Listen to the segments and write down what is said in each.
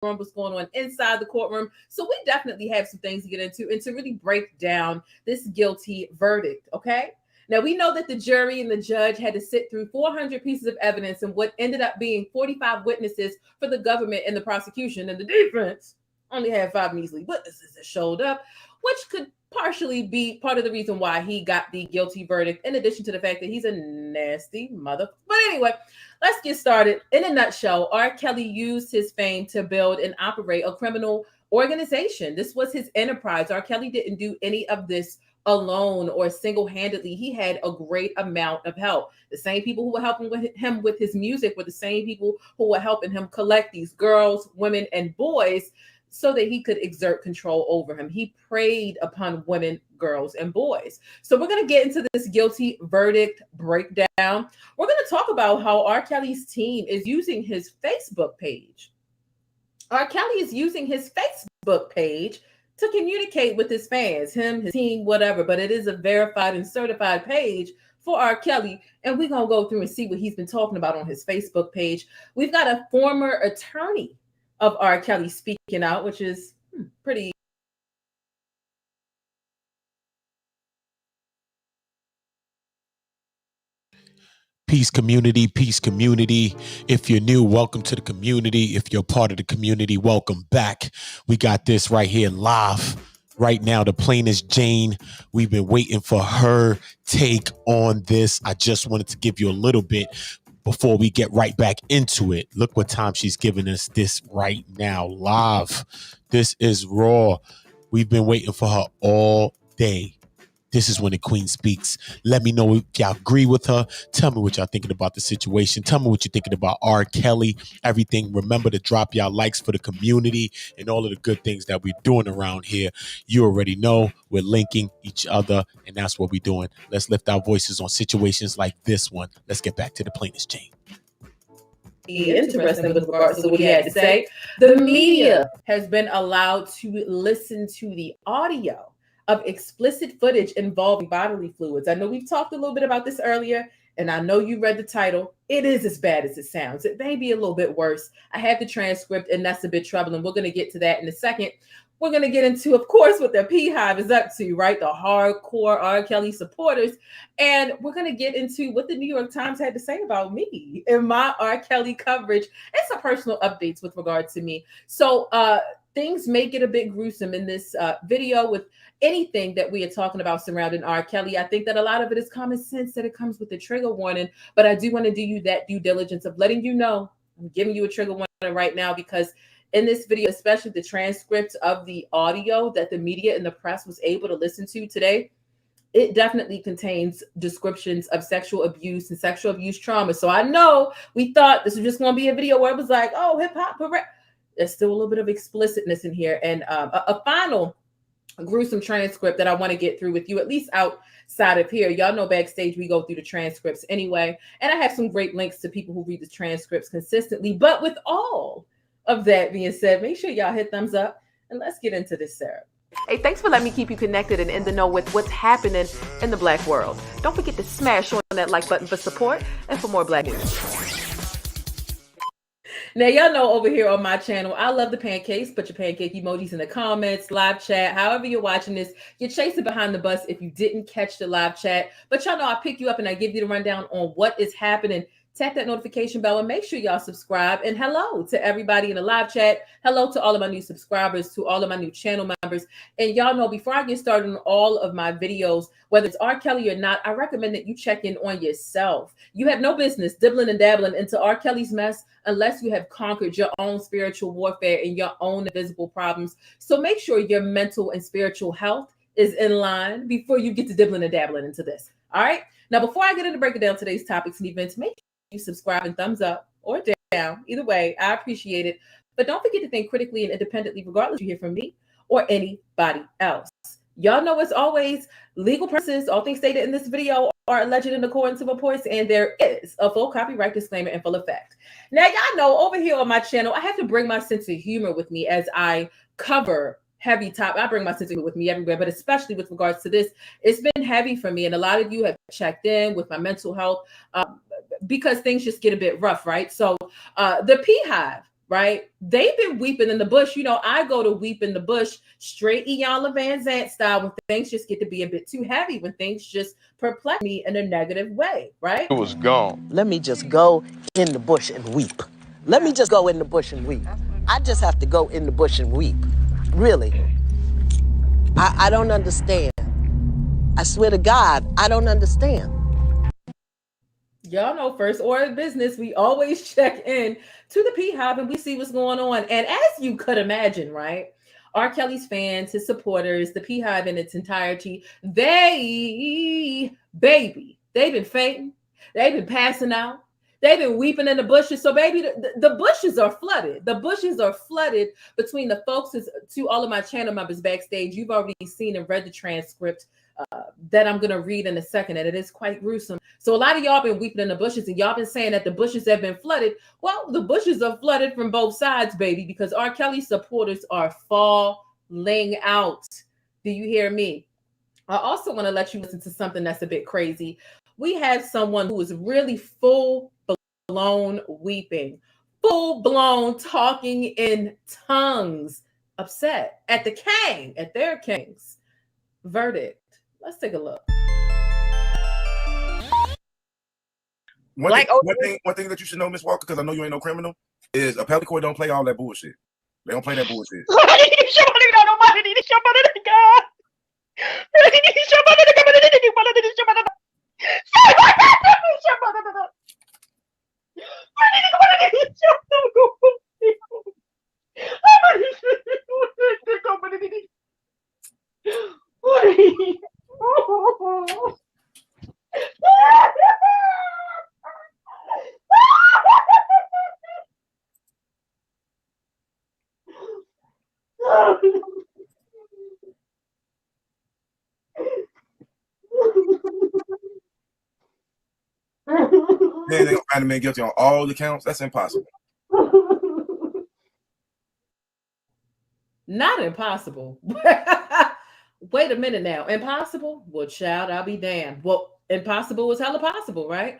what's going on inside the courtroom. So we definitely have some things to get into and to really break down this guilty verdict, okay? Now, we know that the jury and the judge had to sit through 400 pieces of evidence and what ended up being 45 witnesses for the government and the prosecution, and the defense only had 5 measly witnesses that showed up, which could partially be part of the reason why he got the guilty verdict, in addition to the fact that he's a nasty mother. But anyway, let's get started. In a nutshell, R. Kelly used his fame to build and operate a criminal organization. This was his enterprise. R. Kelly didn't do any of this alone or single-handedly. He had a great amount of help. The same people who were helping him with his music were the same people who were helping him collect these girls, women, and boys so that he could exert control over him. He preyed upon women, girls, and boys. So we're going to get into this guilty verdict breakdown. We're going to talk about how R. Kelly's team is using his Facebook page. R. Kelly is using his Facebook page to communicate with his fans, him, his team, whatever, but it is a verified and certified page for R. Kelly, and we're going to go through and see what he's been talking about on his Facebook page. We've got a former attorney of R. Kelly speaking out, which is pretty. Peace community, peace community. If you're new, welcome to the community. If you're part of the community, welcome back. We got this right here live right now. The Plainest Jane. We've been waiting for her take on this. I just wanted to give you a little bit before we get right back into it. Look what time she's giving us this right now, live. This is raw. We've been waiting for her all day. This is when the queen speaks. Let me know if y'all agree with her. Tell me what y'all thinking about the situation. Tell me what you're thinking about R. Kelly, everything. Remember to drop y'all likes for the community and all of the good things that we're doing around here. You already know we're linking each other, and that's what we're doing. Let's lift our voices on situations like this one. Let's get back to the Plainest Jane. Interesting with regards to what he had to say. The media has been allowed to listen to the audio of explicit footage involving bodily fluids. I know we've talked a little bit about this earlier, and I know you read the title. It is as bad as it sounds. It may be a little bit worse. I have the transcript, and that's a bit troubling. We're going to get to that in a second. We're going to get into, of course, what the Beehive is up to, right? The hardcore R. Kelly supporters. And we're going to get into what the New York Times had to say about me and my R. Kelly coverage and some personal updates with regard to me. So things may get a bit gruesome in this video with anything that we are talking about surrounding R. Kelly. I think that a lot of it is common sense that it comes with a trigger warning, but I do want to do you that due diligence of letting you know, I'm giving you a trigger warning right now, because in this video, especially the transcripts of the audio that the media and the press was able to listen to today, it definitely contains descriptions of sexual abuse and sexual abuse trauma. So I know we thought this was just going to be a video where it was like, oh, hip hop, there's still a little bit of explicitness in here, and a final gruesome transcript that I want to get through with you, at least outside of here. Y'all know backstage we go through the transcripts anyway, and I have some great links to people who read the transcripts consistently. But with all of that being said, make sure y'all hit thumbs up, and let's get into this, Sarah. Hey, thanks for letting me keep you connected and in the know with what's happening in the Black world. Don't forget to smash on that like button for support and for more Black news. Now, y'all know over here on my channel, I love the pancakes. Put your pancake emojis in the comments, live chat, however you're watching this. You're chasing behind the bus if you didn't catch the live chat. But y'all know I pick you up and I give you the rundown on what is happening. Tap that notification bell and make sure y'all subscribe. And hello to everybody in the live chat. Hello to all of my new subscribers, to all of my new channel members. And y'all know, before I get started on all of my videos, whether it's R. Kelly or not, I recommend that you check in on yourself. You have no business dibbling and dabbling into R. Kelly's mess unless you have conquered your own spiritual warfare and your own invisible problems. So make sure your mental and spiritual health is in line before you get to dibbling and dabbling into this. All right. Now, before I get into breaking down today's topics and events, make sure you subscribe and thumbs up or down. Either way, I appreciate it. But don't forget to think critically and independently, regardless if you hear from me or anybody else. Y'all know, as always, legal purposes, all things stated in this video are alleged in accordance with reports, and there is a full copyright disclaimer in full effect. Now, y'all know, over here on my channel, I have to bring my sense of humor with me as I cover heavy top. I bring my sense of humor with me everywhere, but especially with regards to this, it's been heavy for me. And a lot of you have checked in with my mental health because things just get a bit rough, right? So the Beehive right? They've been weeping in the bush. You know, I go to weep in the bush straight Iyanla Van Zant style when things just get to be a bit too heavy, when things just perplex me in a negative way, right? It was gone. Let me just go in the bush and weep. Let me just go in the bush and weep. I just have to go in the bush and weep. Really. I don't understand. I swear to God, I don't understand. Y'all know first order of business, we always check in to the P-Hop and we see what's going on. And as you could imagine, right? R. Kelly's fans, his supporters, the P-Hive in its entirety, they've been fainting. They've been passing out. They've been weeping in the bushes. So, baby, the bushes are flooded. The bushes are flooded between the folks. To all of my channel members backstage, you've already seen and read the transcript that I'm going to read in a second, and it is quite gruesome. So a lot of y'all been weeping in the bushes, and y'all been saying that the bushes have been flooded. Well, the bushes are flooded from both sides, baby, because R. Kelly supporters are falling out. Do you hear me? I also want to let you listen to something that's a bit crazy. We have someone who is really full-blown weeping, full-blown talking in tongues, upset at their king's verdict. Let's take a look. One thing that you should know, Miss Walker, because I know you ain't no criminal, is appellate court don't play all that bullshit. They don't play that bullshit. Then they gonna find the man guilty on all the counts. That's impossible. Not impossible. Wait a minute now. Impossible? Well, child, I'll be damned. Well, impossible was hella possible, right?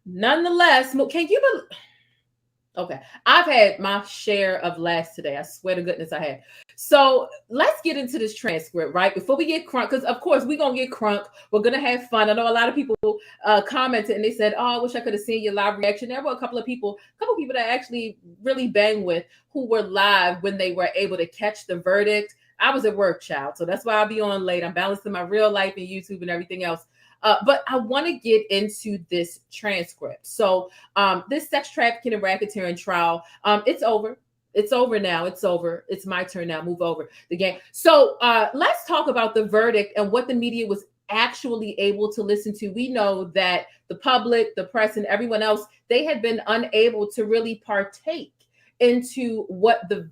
Nonetheless, can you believe? Okay, I've had my share of laughs today. I swear to goodness I have. So let's get into this transcript, right? Before we get crunk, because of course we're going to get crunk. We're going to have fun. I know a lot of people commented and they said, oh, I wish I could have seen your live reaction. There were a couple people that actually really bang with who were live when they were able to catch the verdict. I was at work, child. So that's why I'll be on late. I'm balancing my real life and YouTube and everything else. But I want to get into this transcript. So this sex trafficking and racketeering trial, it's over. It's over now. It's over. It's my turn now. Move over the game. So let's talk about the verdict and what the media was actually able to listen to. We know that the public, the press, and everyone else, they had been unable to really partake into what the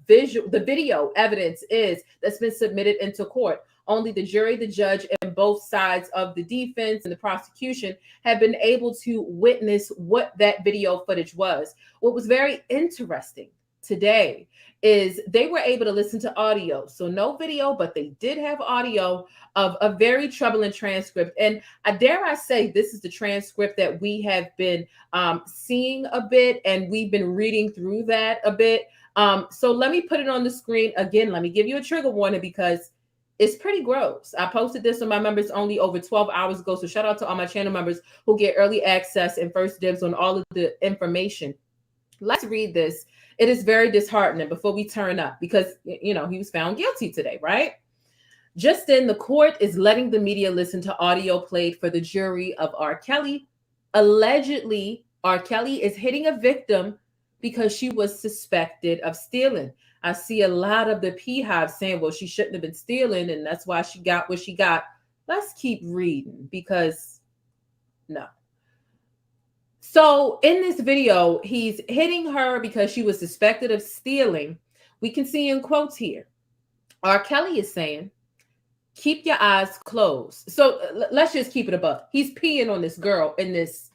video evidence is that's been submitted into court. Only the jury, the judge, and both sides of the defense and the prosecution have been able to witness what that video footage was. What was very interesting today is they were able to listen to audio. So no video, but they did have audio of a very troubling transcript. And dare I say, this is the transcript that we have been seeing a bit, and we've been reading through that a bit. So let me put it on the screen again. Let me give you a trigger warning because it's pretty gross. I posted this on my members only over 12 hours ago. So shout out to all my channel members who get early access and first dibs on all of the information. Let's read this. It is very disheartening before we turn up because, you know, he was found guilty today, right? Just in, the court is letting the media listen to audio played for the jury of R. Kelly. Allegedly, R. Kelly is hitting a victim because she was suspected of stealing. I see a lot of the P-Hive saying, well, she shouldn't have been stealing, and that's why she got what she got. Let's keep reading because no. So in this video, he's hitting her because she was suspected of stealing. We can see in quotes here. R. Kelly is saying, keep your eyes closed. So let's just keep it above. He's peeing on this girl in this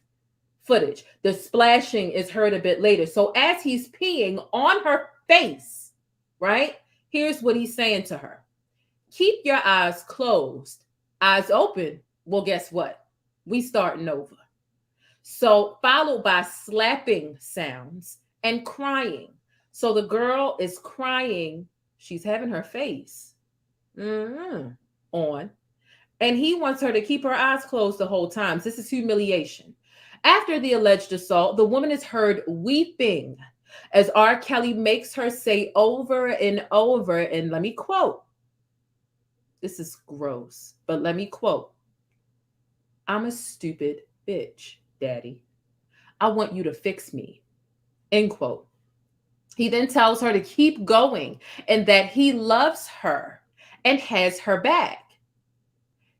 footage. The splashing is heard a bit later. So as he's peeing on her face, right? Here's what he's saying to her. Keep your eyes closed. Eyes open. Well, guess what? We starting over. So followed by slapping sounds and crying. So the girl is crying. She's having her face on. And he wants her to keep her eyes closed the whole time. This is humiliation. After the alleged assault, the woman is heard weeping as R. Kelly makes her say over and over, and let me quote. This is gross, but let me quote. I'm a stupid bitch, daddy. I want you to fix me. End quote. He then tells her to keep going and that he loves her and has her back.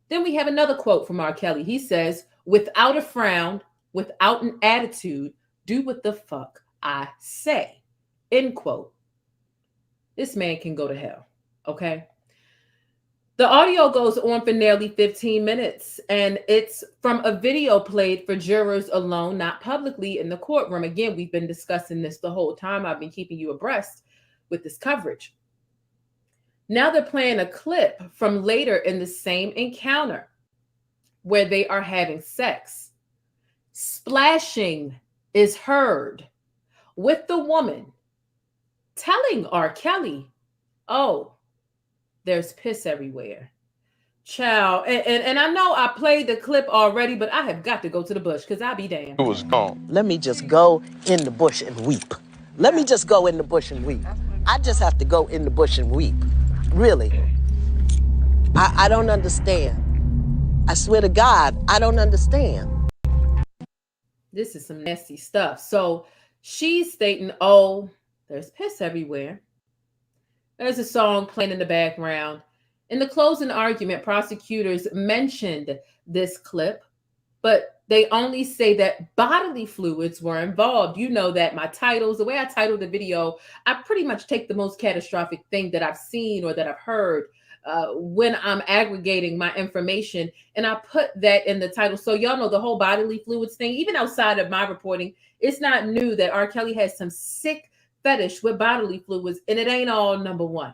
Then we have another quote from R. Kelly. He says, without a frown, without an attitude, do what the fuck I say. End quote. This man can go to hell, okay? The audio goes on for nearly 15 minutes, and it's from a video played for jurors alone, not publicly in the courtroom. Again, we've been discussing this the whole time. I've been keeping you abreast with this coverage. Now they're playing a clip from later in the same encounter where they are having sex. Splashing is heard with the woman telling R. Kelly, oh, there's piss everywhere. Child, and I know I played the clip already, but I have got to go to the bush because I'll be damned. It was gone. Let me just go in the bush and weep. Let me just go in the bush and weep. I just have to go in the bush and weep. Really. I don't understand. I swear to God, I don't understand. This is some nasty stuff. So she's stating, oh, there's piss everywhere. There's a song playing in the background. In the closing argument, prosecutors mentioned this clip, but they only say that bodily fluids were involved. You know that my titles, the way I titled the video, I pretty much take the most catastrophic thing that I've seen or that I've heard when I'm aggregating my information, and I put that in the title. So y'all know the whole bodily fluids thing, even outside of my reporting, it's not new that R. Kelly has some sick fetish with bodily fluids, and it ain't all number one.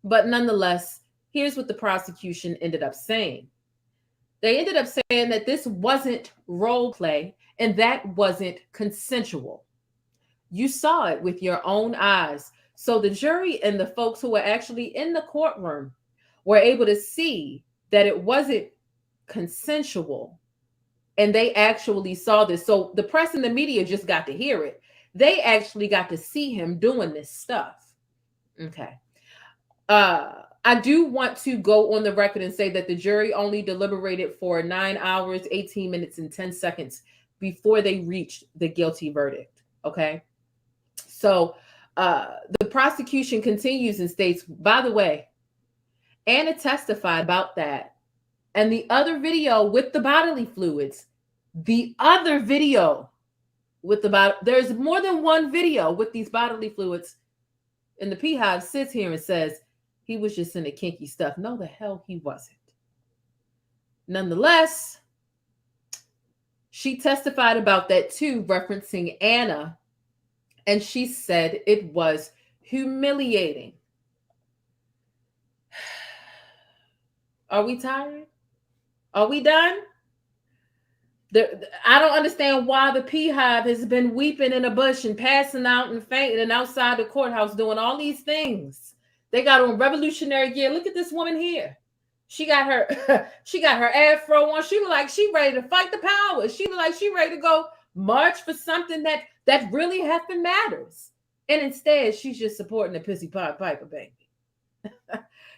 But nonetheless, here's what the prosecution ended up saying. They ended up saying that this wasn't role play and that wasn't consensual. You saw it with your own eyes. So the jury and the folks who were actually in the courtroom were able to see that it wasn't consensual, and they actually saw this. So the press and the media just got to hear it. They actually got to see him doing this stuff. Okay. I do want to go on the record and say that the jury only deliberated for 9 hours, 18 minutes, and 10 seconds before they reached the guilty verdict. Okay. So the prosecution continues and states, by the way, Anna testified about that. And the other video with the bodily fluids, there's more than one video with these bodily fluids. And the Beehive sits here and says, he was just into kinky stuff. No, the hell he wasn't. Nonetheless, she testified about that too, referencing Anna. And she said it was humiliating. Are we tired? Are we done? I don't understand why the Beehive has been weeping in a bush and passing out and fainting and outside the courthouse doing all these things. They got on revolutionary gear. Look at this woman here. She got her afro on. She look like she ready to fight the powers. She look like she ready to go march for something that really effing matters. And instead, she's just supporting the Pissy Pod Piper, baby.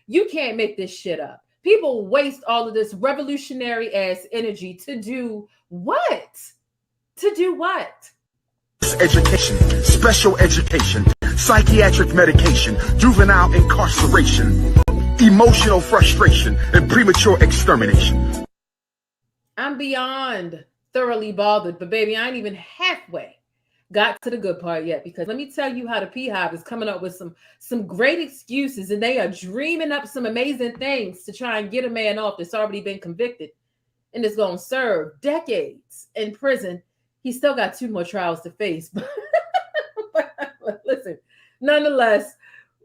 You can't make this shit up. People waste all of this revolutionary ass energy to do what? To do what? Education, special education, psychiatric medication, juvenile incarceration, emotional frustration, and premature extermination. I'm beyond thoroughly bothered, but baby, I ain't even halfway got to the good part yet, because let me tell you how the Beehive is coming up with some great excuses, and they are dreaming up some amazing things to try and get a man off that's already been convicted and is going to serve decades in prison. He's still got 2 more trials to face. But listen, nonetheless,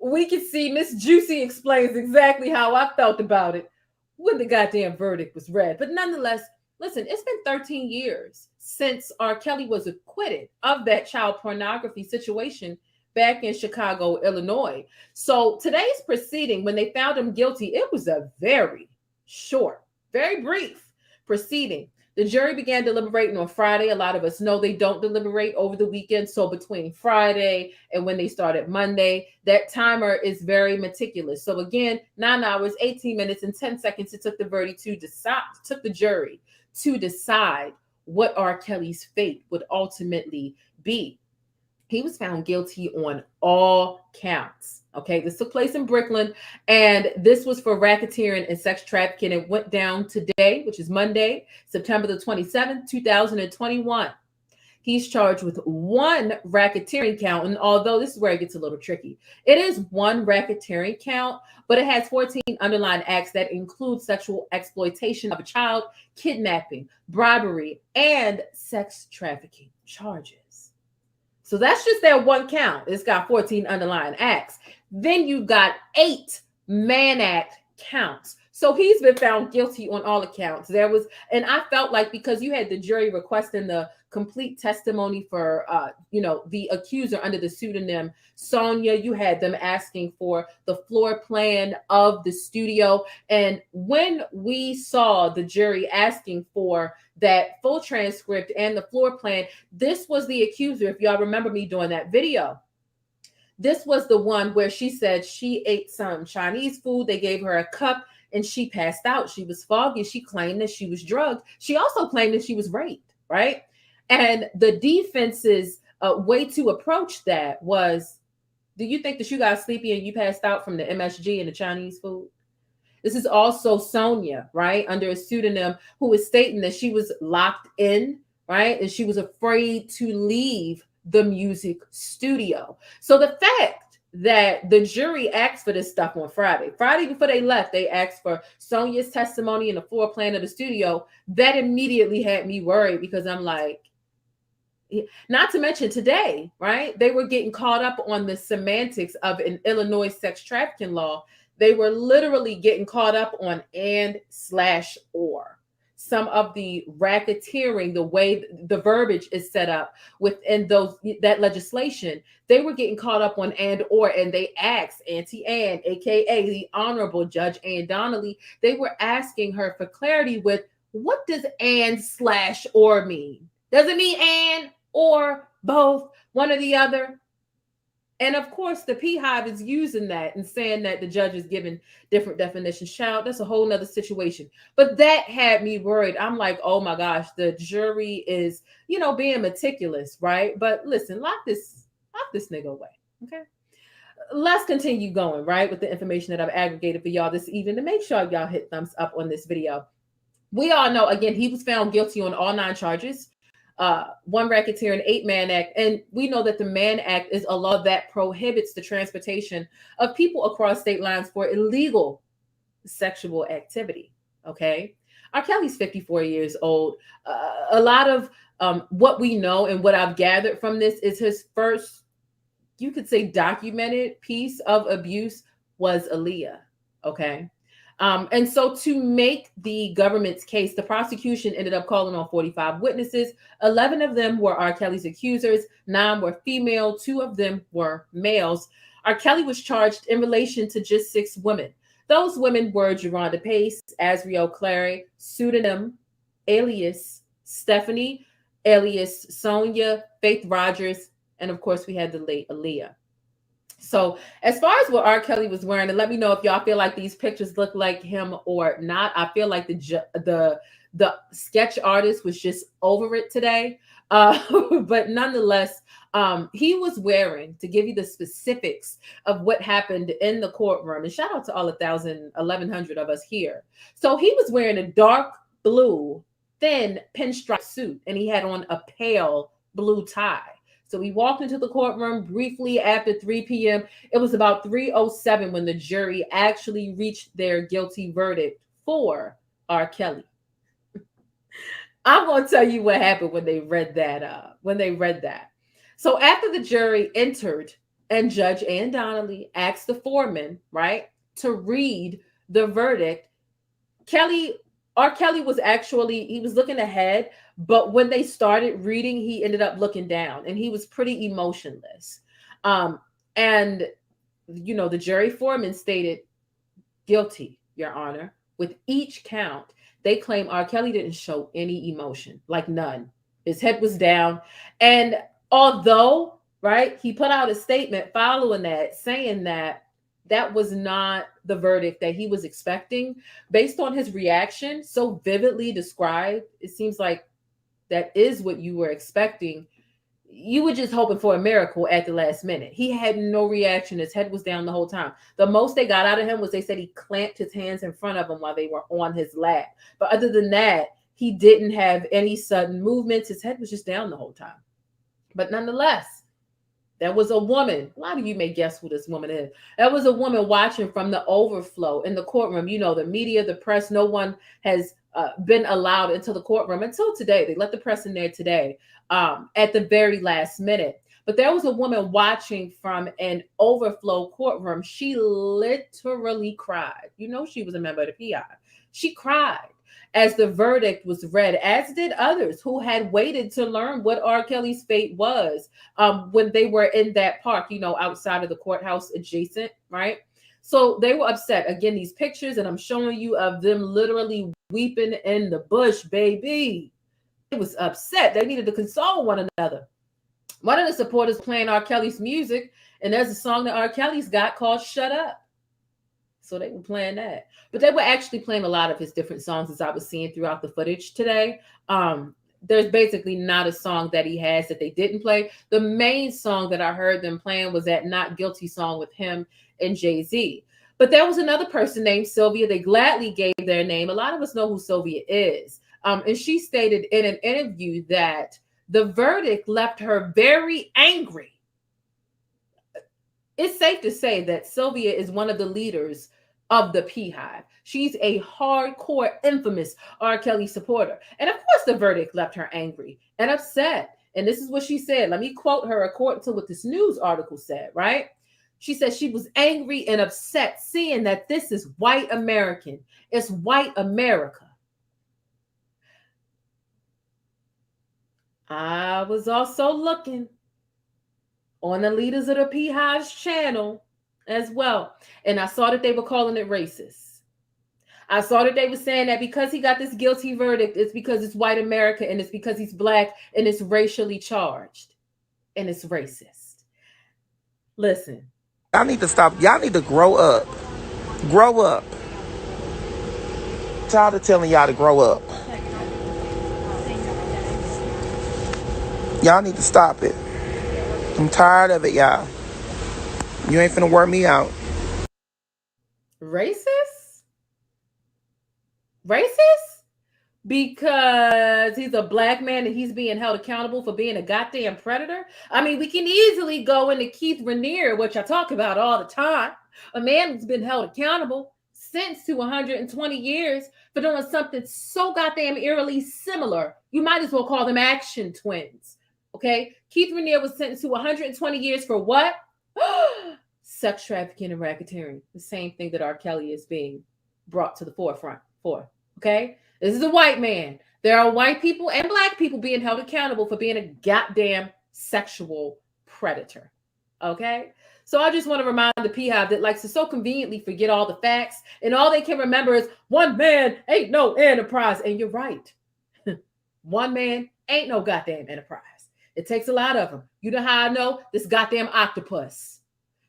we can see Miss Juicy explains exactly how I felt about it when the goddamn verdict was read. But nonetheless, Listen, it's been 13 years since R. Kelly was acquitted of that child pornography situation back in Chicago, Illinois. So today's proceeding, when they found him guilty, it was a very short, very brief proceeding. The jury began deliberating on Friday. A lot of us know they don't deliberate over the weekend. So between Friday and when they started Monday, that timer is very meticulous. So again, 9 hours, 18 minutes, and 10 seconds it took the verdict to decide, took the jury to decide what R. Kelly's fate would ultimately be. He was found guilty on all counts. Okay, this took place in Brooklyn, and this was for racketeering and sex trafficking. It went down today, which is Monday, September the 27th, 2021. He's charged with one racketeering count, and although this is where it gets a little tricky, it is one racketeering count, but it has 14 underlying acts that include sexual exploitation of a child, kidnapping, bribery, and sex trafficking charges. So that's just that one count. It's got 14 underlying acts. Then you've got 8 Mann Act counts. So he's been found guilty on all accounts. And I felt like because you had the jury requesting the complete testimony for, the accuser under the pseudonym Sonia, you had them asking for the floor plan of the studio. And when we saw the jury asking for that full transcript and the floor plan, this was the accuser. If y'all remember me doing that video, this was the one where she said she ate some Chinese food. They gave her a cup and she passed out. She was foggy. She claimed that she was drugged. She also claimed that she was raped, right? And the defense's way to approach that was, do you think that you got sleepy and you passed out from the MSG and the Chinese food? This is also Sonia, right, under a pseudonym, who is stating that she was locked in, right, and she was afraid to leave the music studio. So the fact that the jury asked for this stuff on Friday before they left, they asked for Sonia's testimony and the floor plan of the studio, that immediately had me worried, because I'm like, not to mention today, right, they were getting caught up on the semantics of an Illinois sex trafficking law. They were literally getting caught up on and/or. Some of the racketeering, the way the verbiage is set up within that legislation, they were getting caught up on and/or, and they asked Auntie Anne, aka the Honorable Judge Ann Donnelly, they were asking her for clarity with, what does and/or mean? Does it mean and, or, both, one or the other? And of course, the Beehive is using that and saying that the judge is giving different definitions. Child, that's a whole nother situation. But that had me worried. I'm like, oh my gosh, the jury is, being meticulous, right? But listen, lock this nigga away, okay? Let's continue going, right, with the information that I've aggregated for y'all this evening, to make sure y'all hit thumbs up on this video. We all know, again, he was found guilty on all 9 charges. 1 racketeering, 8 Mann Act. And we know that the Mann Act is a law that prohibits the transportation of people across state lines for illegal sexual activity. Okay. R. Kelly's 54 years old. A lot of what we know and what I've gathered from this is his first, you could say, documented piece of abuse was Aaliyah. Okay. And so to make the government's case, the prosecution ended up calling on 45 witnesses. 11 of them were R. Kelly's accusers. 9 were female. 2 of them were males. R. Kelly was charged in relation to just 6 women. Those women were Jerronda Pace, Azriel Clary, pseudonym, alias Stephanie, alias Sonia, Faith Rogers, and of course we had the late Aaliyah. So as far as what R. Kelly was wearing, and let me know if y'all feel like these pictures look like him or not. I feel like the sketch artist was just over it today. But nonetheless, he was wearing, to give you the specifics of what happened in the courtroom, and shout out to all 1,100 of us here. So he was wearing a dark blue, thin pinstripe suit, and he had on a pale blue tie. So we walked into the courtroom briefly after 3 p.m. It was about 3:07 when the jury actually reached their guilty verdict for R. Kelly. I'm going to tell you what happened when they read that. So after the jury entered and Judge Ann Donnelly asked the foreman, right, to read the verdict, Kelly R. Kelly was actually, he was looking ahead, but when they started reading, he ended up looking down, and he was pretty emotionless. And, you know, the jury foreman stated, guilty, Your Honor. With each count, they claim R. Kelly didn't show any emotion, like none. His head was down. And although, right, he put out a statement following that saying that that was not the verdict that he was expecting, based on his reaction, so vividly described, it seems like that is what you were expecting. You were just hoping for a miracle at the last minute. He had no reaction. His head was down the whole time. The most they got out of him was they said he clamped his hands in front of him while they were on his lap. But other than that, he didn't have any sudden movements. His head was just down the whole time. But nonetheless, there was a woman. A lot of you may guess who this woman is. There was a woman watching from the overflow in the courtroom. You know, the media, the press, no one has been allowed into the courtroom until today. They let the press in there today at the very last minute. But there was a woman watching from an overflow courtroom. She literally cried. You know, she was a member of the PI. She cried as the verdict was read, as did others who had waited to learn what R. Kelly's fate was when they were in that park, you know, outside of the courthouse adjacent, right? So they were upset. Again, these pictures, and I'm showing you of them literally weeping in the bush, baby. It was upset. They needed to console one another. One of the supporters playing R. Kelly's music, and there's a song that R. Kelly's got called Shut Up. So they were playing that. But they were actually playing a lot of his different songs, as I was seeing throughout the footage today. There's basically not a song that he has that they didn't play. The main song that I heard them playing was that Not Guilty song with him and Jay-Z. But there was another person named Sylvia. They gladly gave their name. A lot of us know who Sylvia is. And she stated in an interview that the verdict left her very angry. It's safe to say that Sylvia is one of the leaders of the Beehive. She's a hardcore, infamous R. Kelly supporter. And of course, the verdict left her angry and upset. And this is what she said. Let me quote her according to what this news article said, right? She said she was angry and upset seeing that this is white American. It's white America. I was also looking on the leaders of the Beehive's channel as well. And I saw that they were calling it racist. I saw that they were saying that because he got this guilty verdict, it's because it's white America and it's because he's black and it's racially charged and it's racist. Listen. Y'all need to stop. Y'all need to grow up. Grow up. Tired of telling y'all to grow up. Y'all need to stop it. I'm tired of it, y'all. You ain't finna wear me out. Racist? Racist? Because he's a black man and he's being held accountable for being a goddamn predator? I mean, we can easily go into Keith Raniere, which I talk about all the time. A man who's been held accountable sentenced to 120 years for doing something so goddamn eerily similar. You might as well call them action twins. Okay? Keith Raniere was sentenced to 120 years for what? Sex trafficking and racketeering. The same thing that R. Kelly is being brought to the forefront for. Okay? This is a white man. There are white people and black people being held accountable for being a goddamn sexual predator. Okay? So I just want to remind the Beehive that likes to so conveniently forget all the facts, and all they can remember is one man ain't no enterprise. And you're right. One man ain't no goddamn enterprise. It takes a lot of them. You know how I know? This goddamn octopus.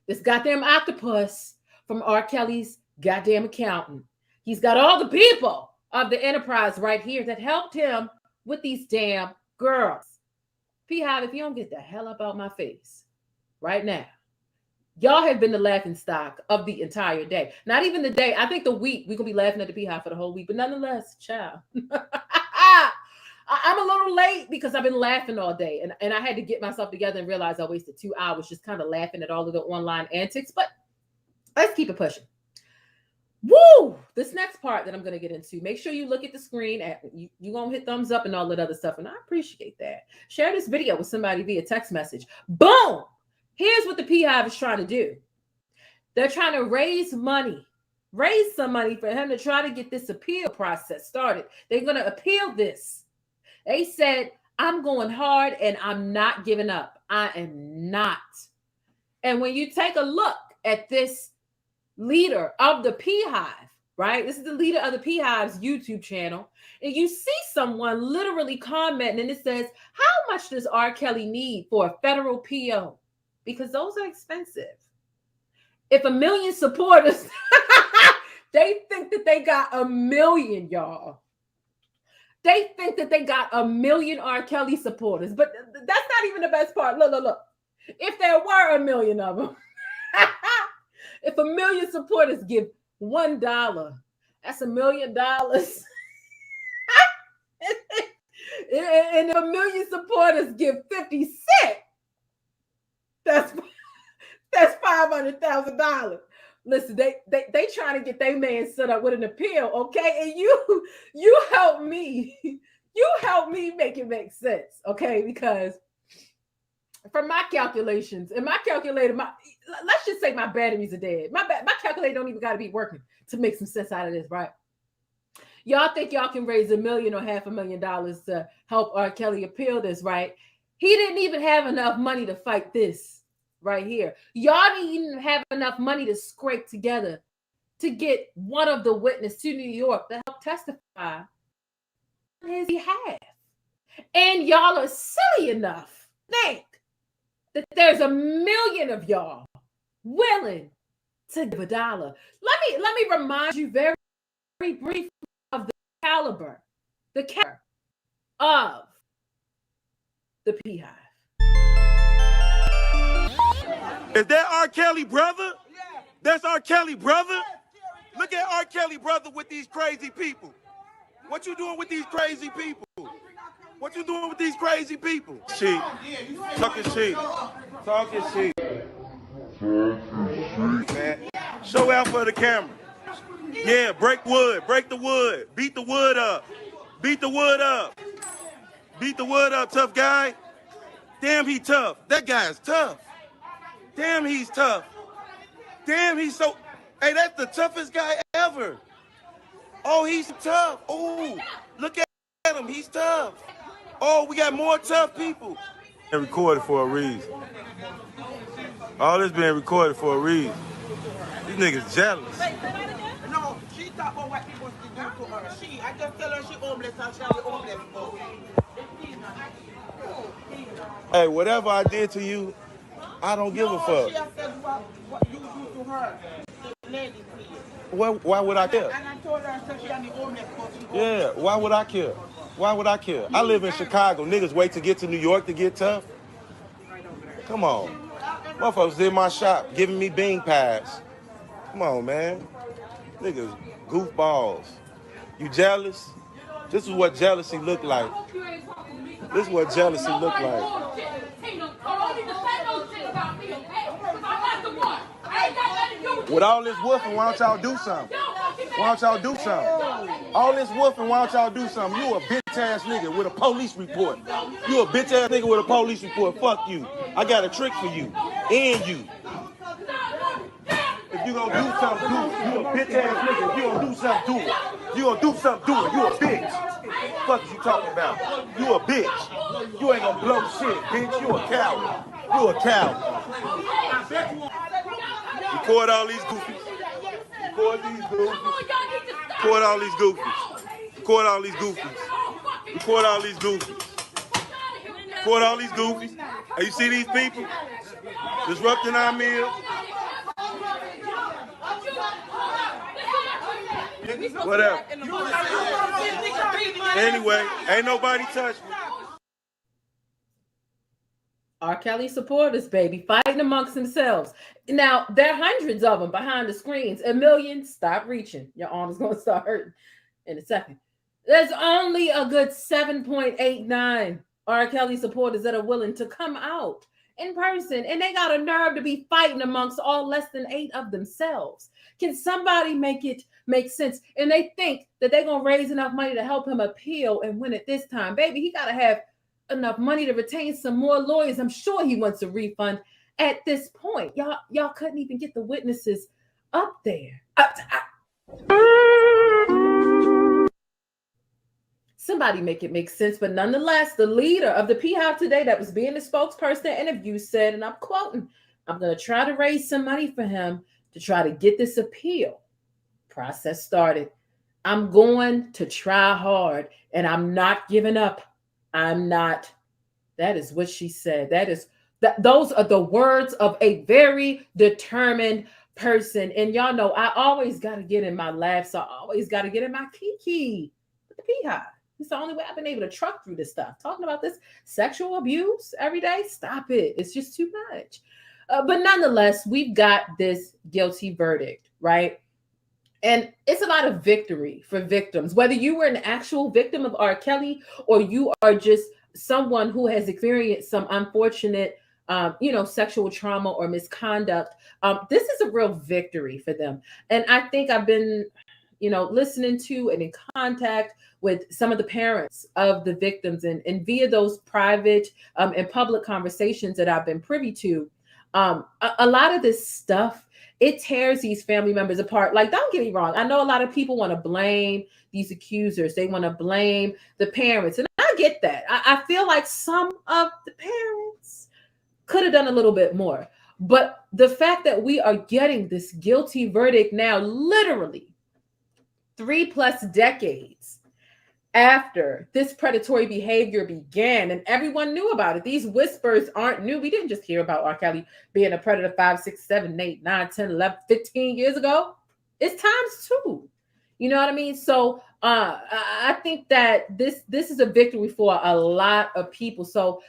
This goddamn octopus from R. Kelly's goddamn accountant. He's got all the people of the enterprise right here that helped him with these damn girls. Beehive, if you don't get the hell up out my face right now, y'all have been the laughing stock of the entire day. Not even the day. I think the week we're going to be laughing at the Beehive for the whole week. But nonetheless, child. I'm a little late because I've been laughing all day. And I had to get myself together and realize I wasted 2 hours just kind of laughing at all of the online antics. But let's keep it pushing. Woo! This next part that I'm going to get into, make sure you look at the screen. You're going to hit thumbs up and all that other stuff. And I appreciate that. Share this video with somebody via text message. Boom! Here's what the Beehive is trying to do. They're trying to raise money, raise some money for him to try to get this appeal process started. They're going to appeal this. They said, I'm going hard and I'm not giving up. I am not. And when you take a look at this leader of the Beehive, right? This is the leader of the Beehive's YouTube channel. And you see someone literally commenting and it says, how much does R. Kelly need for a federal PO? Because those are expensive. If 1 million supporters, they think that they got 1 million, y'all. They think that they got 1 million R. Kelly supporters. But that's not even the best part. Look. If there were 1 million of them, if 1 million supporters give $1, that's $1 million. And 1 million supporters give 50 cents. That's $500,000. Listen, they trying to get their man set up with an appeal, okay? And you help me. You help me make it make sense, okay? Because from my calculations, and my calculator, let's just say my batteries are dead. My calculator don't even got to be working to make some sense out of this, right? Y'all think y'all can raise $1 million or $500,000 to help R. Kelly appeal this, right? He didn't even have enough money to fight this right here. Y'all didn't even have enough money to scrape together to get one of the witnesses to New York to help testify on his behalf. And y'all are silly enough to think that there's 1 million of y'all willing to give $1. Let me remind you very, very briefly of the caliber of the Beehive. Is that R. Kelly brother? That's R. Kelly brother? Look at R. Kelly brother with these crazy people. What you doing with these crazy people? What you doing with these crazy people? Sheep. Talking sheep. Talking sheep. Man. Show out for the camera. Yeah, break wood. Break the wood. Beat the wood up. Beat the wood up. Beat the wood up, tough guy. Damn, he tough. That guy is tough. Damn, he's tough. Damn, he's so... Hey, that's the toughest guy ever. Oh, he's tough. Oh, look at him. He's tough. Oh, we got more tough people. Been recorded for a reason. All this being recorded for a reason. These niggas jealous. No, she talk about what people do to her. I just tell her she homeless and she'll be homeless. Hey, whatever I did to you, I don't give a fuck. She has said what you do to her. The lady, please. Why would I care? And I told her so she be homeless. Yeah, why would I care? Why would I care? I live in Chicago. Niggas wait to get to New York to get tough. Come on. Motherfuckers in my shop giving me bean pies. Come on, man. Niggas, goofballs. You jealous? This is what jealousy look like. This is what jealousy look like. With all this woofing, why don't y'all do something? Why don't y'all do something? All this woofing, why don't y'all do something? You a bitch-ass nigga with a police report. You a bitch-ass nigga with a police report. Fuck you. I got a trick for you. And you. If you gonna do something, do it. You a bitch-ass nigga. If you gonna do something, do it. You gonna do something, do it. You a bitch. Fuck is you talking about? You a bitch. You ain't gonna blow shit, bitch. You a coward. You a coward. Record all these goofies. Record these goofies. Record all these goofies. Record all these goofies. Record all these goofies. Record all these goofies. Hey, you see these people disrupting our meal? Whatever. Anyway, ain't nobody touched me. R. Kelly supporters, baby, fighting amongst themselves. Now, there are hundreds of them behind the screens. 1 million, stop reaching. Your arm is going to start hurting in a second. There's only a good 7.89 R. Kelly supporters that are willing to come out in person, and they got a nerve to be fighting amongst all less than 8 of themselves. Can somebody make it make sense? And they think that they're going to raise enough money to help him appeal and win it this time. Baby, he got to have enough money to retain some more lawyers. I'm sure he wants a refund at this point. Y'all couldn't even get the witnesses up there. Somebody make it make sense. But nonetheless, the leader of the P-Hive today that was being the spokesperson in an interview said, and I'm quoting, "I'm going to try to raise some money for him to try to get this appeal process started. I'm going to try hard and I'm not giving up. I'm not." That is what she said. Those are the words of a very determined person. And y'all know I always got to get in my laugh. So I always got to get in my kiki with the P-Hive. It's the only way I've been able to truck through this stuff. Talking about this sexual abuse every day. Stop it. It's just too much. But nonetheless, we've got this guilty verdict, right? And it's a lot of victory for victims, whether you were an actual victim of R. Kelly or you are just someone who has experienced some unfortunate, sexual trauma or misconduct. This is a real victory for them. And I think I've been, listening to and in contact with some of the parents of the victims and via those private and public conversations that I've been privy to. A lot of this stuff, it tears these family members apart. Like, don't get me wrong. I know a lot of people want to blame these accusers. They want to blame the parents. And I get that. I feel like some of the parents could have done a little bit more. But the fact that we are getting this guilty verdict now, literally 3+ decades after this predatory behavior began, and everyone knew about it. These whispers aren't new. We didn't just hear about R. Kelly being a predator 5, 6, 7, 8, 9, 10, 11, 15 years ago. It's ×2. You know what I mean? So I think that this is a victory for a lot of people. So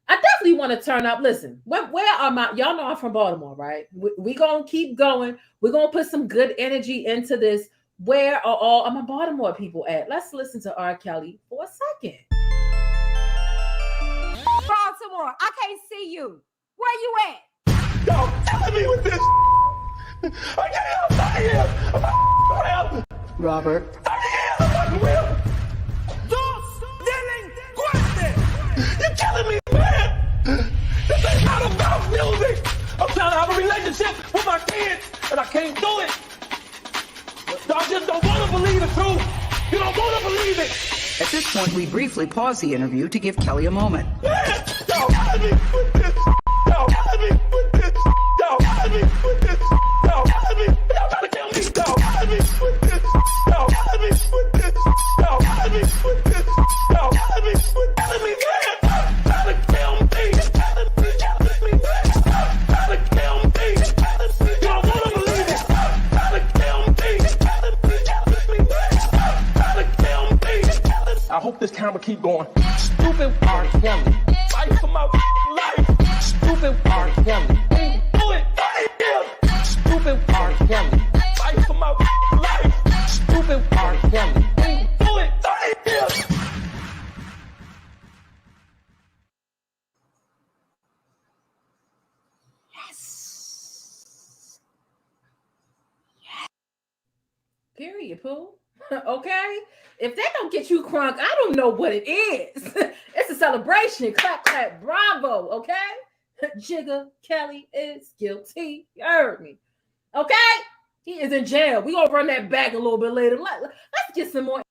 I definitely want to turn up. Listen, where are y'all know I'm from Baltimore, right? We're going to keep going. We're going to put some good energy into this. Where are all of my Baltimore people at? Let's listen to R. Kelly for a second. Baltimore, I can't see you. Where you at? Yo, tell me with this. I can't help. I'm Robert. You're killing me, man. This ain't not about music. I'm trying to have a relationship with my kids, and I can't do it. Y'all just don't want to believe the truth. You don't want to believe it. At this point, we briefly pause the interview to give Kelly a moment. Man, y'all got me with this. Y'all got me with this. Y'all got me with this. Y'all got me. Y'all trying to kill me. Y'all got me with this. Y'all got me with this. Y'all got me with this. Y'all got me with telling me, man. Trying to kill me. Telling me, man. Trying to kill me. Y'all want to believe it. Trying to kill me. I hope this camera keep going. Stupid R. Kelly. Fight for my life. Stupid R. Kelly. Do it right here. Stupid R. Kelly. Fight for my life. Stupid R. Kelly. Do it right here. Period, Pooh. Okay? If that don't get you crunk, I don't know what it is. It's a celebration. Clap, clap, bravo, okay? Jigga Kelly is guilty. You heard me. Okay? He is in jail. We're going to run that back a little bit later. Let's get some more.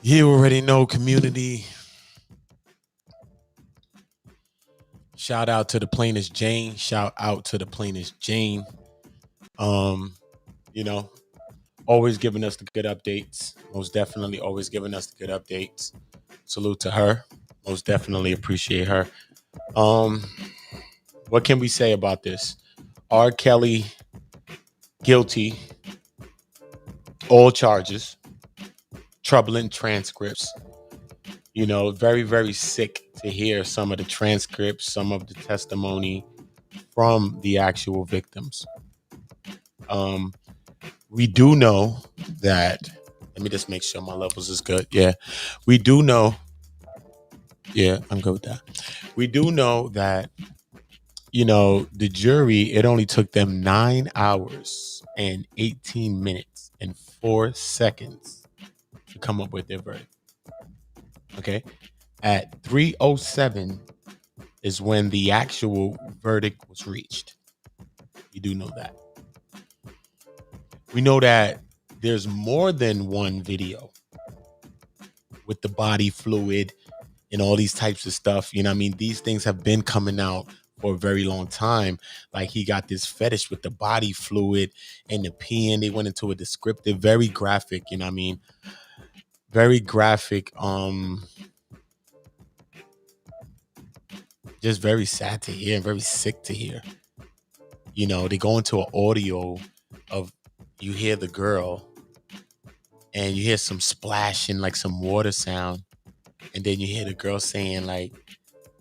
You already know, community. Shout out to the Plainest Jane. Shout out to the Plainest Jane. Always giving us the good updates. Most definitely always giving us the good updates. Salute to her. Most definitely appreciate her. What can we say about this? R. Kelly, guilty. All charges. Troubling transcripts. Very, very sick to hear some of the transcripts, some of the testimony from the actual victims. We do know that, let me just make sure my levels is good. Yeah, we do know. Yeah, I'm good with that. We do know that, the jury, it only took them 9 hours and 18 minutes and 4 seconds to come up with their verdict. Okay. At 3:07 is when the actual verdict was reached. You do know that. We know that there's more than one video with the body fluid and all these types of stuff. You know what I mean? These things have been coming out for a very long time. Like he got this fetish with the body fluid and the peeing. They went into a descriptive, very graphic, you know what I mean? Very graphic, just very sad to hear and very sick to hear. You know, they go into an audio of, you hear the girl and you hear some splashing, like some water sound. And then you hear the girl saying like,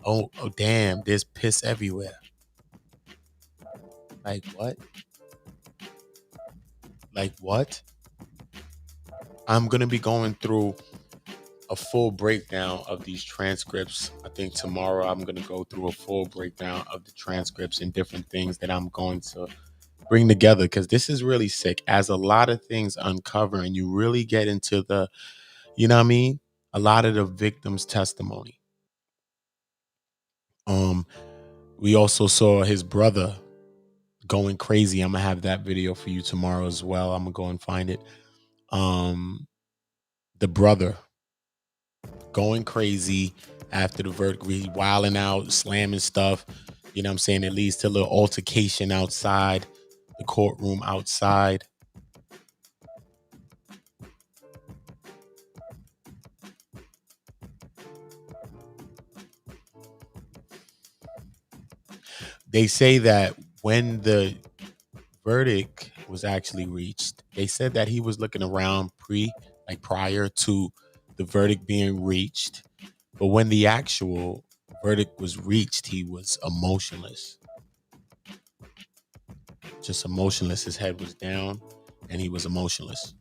oh damn, there's piss everywhere. Like what? Like what? I'm going to be going through a full breakdown of these transcripts. I think tomorrow I'm going to go through a full breakdown of the transcripts and different things that I'm going to bring together, because this is really sick. As a lot of things uncover and you really get into the, you know what I mean? A lot of the victim's testimony. We also saw his brother going crazy. I'm gonna have that video for you tomorrow as well. I'm gonna go and find it. The brother going crazy after the verdict, wilding out, slamming stuff. You know what I'm saying? It leads to a little altercation outside the courtroom outside. They say that when the verdict was actually reached, they said that he was looking around prior to the verdict being reached. But when the actual verdict was reached, he was emotionless. Just emotionless. His head was down and he was emotionless.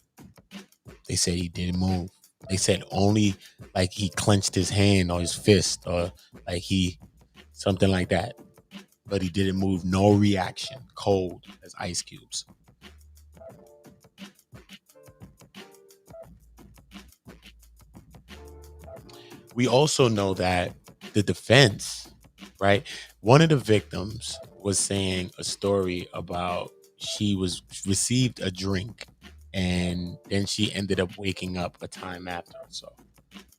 They said he didn't move. They said only like he clenched his hand or his fist or like something like that. But he didn't move, no reaction, cold as ice cubes. We also know that the defense, right? One of the victims was saying a story about she received a drink and then she ended up waking up a time after. So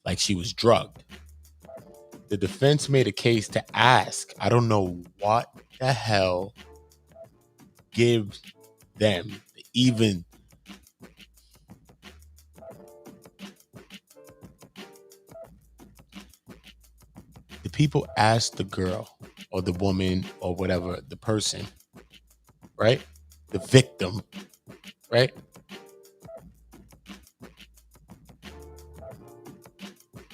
like she was drugged. The defense made a case to ask, I don't know what the hell gives them even the people asked the girl or the woman or whatever, the person, right? The victim, right?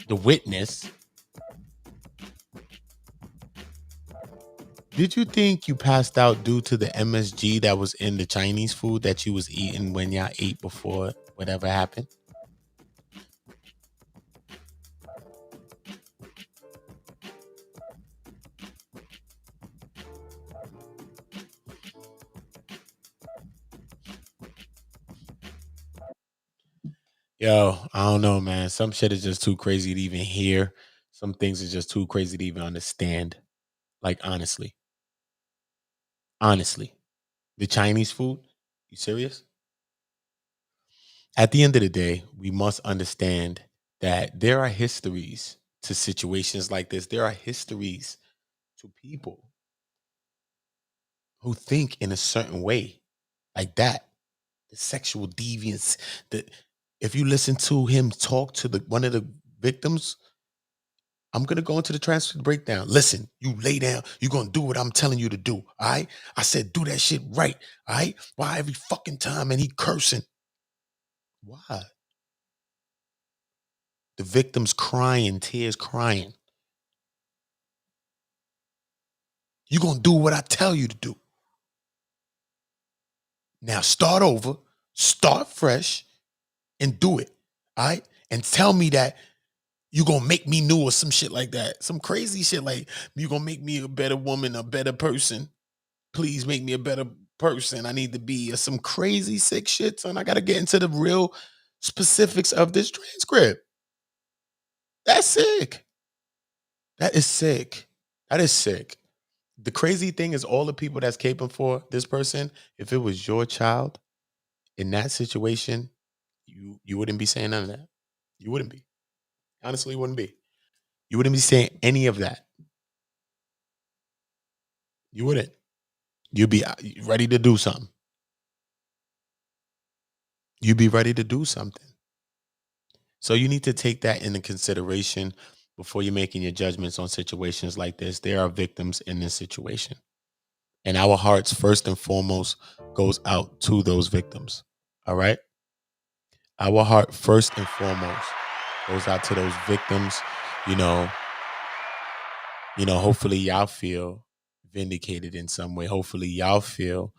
The witness. Did you think you passed out due to the MSG that was in the Chinese food that you was eating when y'all ate before whatever happened? Yo, I don't know, man. Some shit is just too crazy to even hear. Some things are just too crazy to even understand. Like, honestly. Honestly. The Chinese food? You serious? At the end of the day, we must understand that there are histories to situations like this. There are histories to people who think in a certain way like that. The sexual deviance. If you listen to him talk to one of the victims, I'm going to go into the transcript breakdown. Listen, you lay down. You're going to do what I'm telling you to do. All right? I said, do that shit right. All right? Why every fucking time? And he cursing. Why? The victim's crying, tears crying. You're going to do what I tell you to do. Now start over, start fresh, and do it. All right? And tell me that you're going to make me new or some shit like that. Some crazy shit like, you're going to make me a better woman, a better person. Please make me a better person. I need to be some crazy sick shit, son. I got to get into the real specifics of this transcript. That's sick. That is sick. That is sick. The crazy thing is all the people that's caping for this person, if it was your child, in that situation, you wouldn't be saying none of that. You wouldn't be. Honestly, you wouldn't be. You wouldn't be saying any of that. You wouldn't. You'd be ready to do something. You'd be ready to do something. So you need to take that into consideration before you're making your judgments on situations like this. There are victims in this situation. And our hearts, first and foremost, goes out to those victims. All right? Our heart, first and foremost, goes out to those victims. Hopefully y'all feel vindicated in some way. Hopefully y'all feel,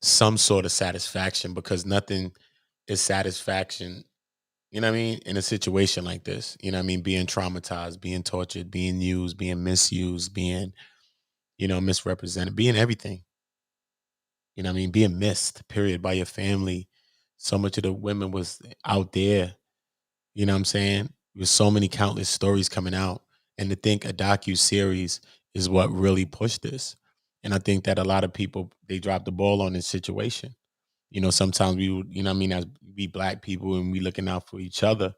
some sort of satisfaction, because nothing is satisfaction, in a situation like this. Being traumatized, being tortured, being used, being misused, being, misrepresented, being everything. Being missed, period, by your family. So much of the women was out there, There's so many countless stories coming out. And to think a docu-series is what really pushed this. And I think that a lot of people, they dropped the ball on this situation. Sometimes we would, as we Black people, and we looking out for each other,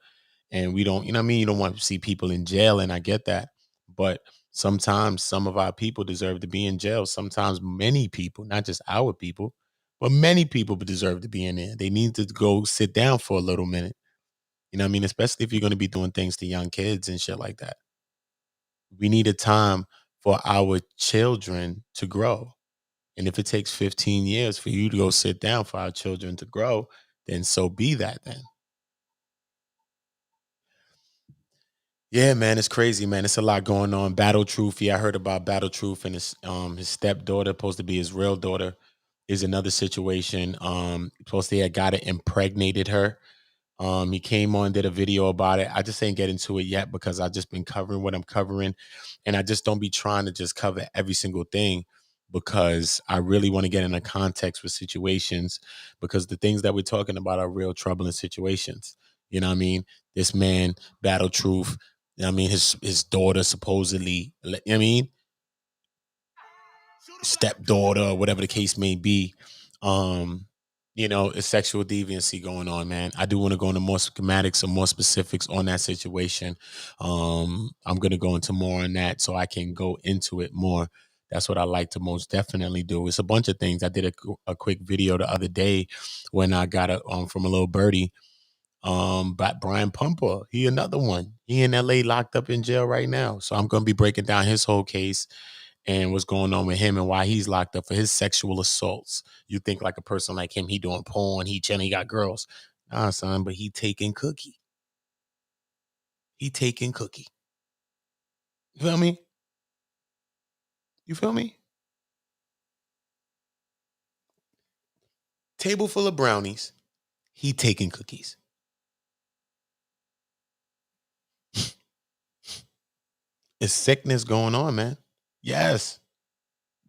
and we don't, you don't want to see people in jail, and I get that. But sometimes some of our people deserve to be in jail. Sometimes many people, not just our people, but many people deserve to be in there. They need to go sit down for a little minute. Especially if you're going to be doing things to young kids and shit like that. We need a time for our children to grow. And if it takes 15 years for you to go sit down for our children to grow, then so be that then. Yeah, man, it's crazy, man. It's a lot going on. Battle Truth. Yeah, I heard about Battle Truth, and his stepdaughter, supposed to be his real daughter, is another situation. Supposed to have got it, impregnated her. He came on, did a video about it. I just ain't get into it yet because I've just been covering what I'm covering. And I just don't be trying to just cover every single thing, because I really want to get in a context with situations, because the things that we're talking about are real troubling situations. You know what I mean? This man, Battle Truth, his daughter supposedly, stepdaughter, whatever the case may be. It's sexual deviancy going on, man. I do want to go into more schematics or more specifics on that situation. I'm going to go into more on that so I can go into it more. That's what I like to most definitely do. It's a bunch of things. I did a quick video the other day when I got from a little birdie. But Brian Pumper, he another one. He in LA locked up in jail right now. So I'm going to be breaking down his whole case and what's going on with him and why he's locked up for his sexual assaults. You think like a person like him, he doing porn, he chilling, he got girls. Nah, son, but he taking cookie. He taking cookie. You feel me? You feel me? Table full of brownies. He taking cookies. It's sickness going on, man. Yes.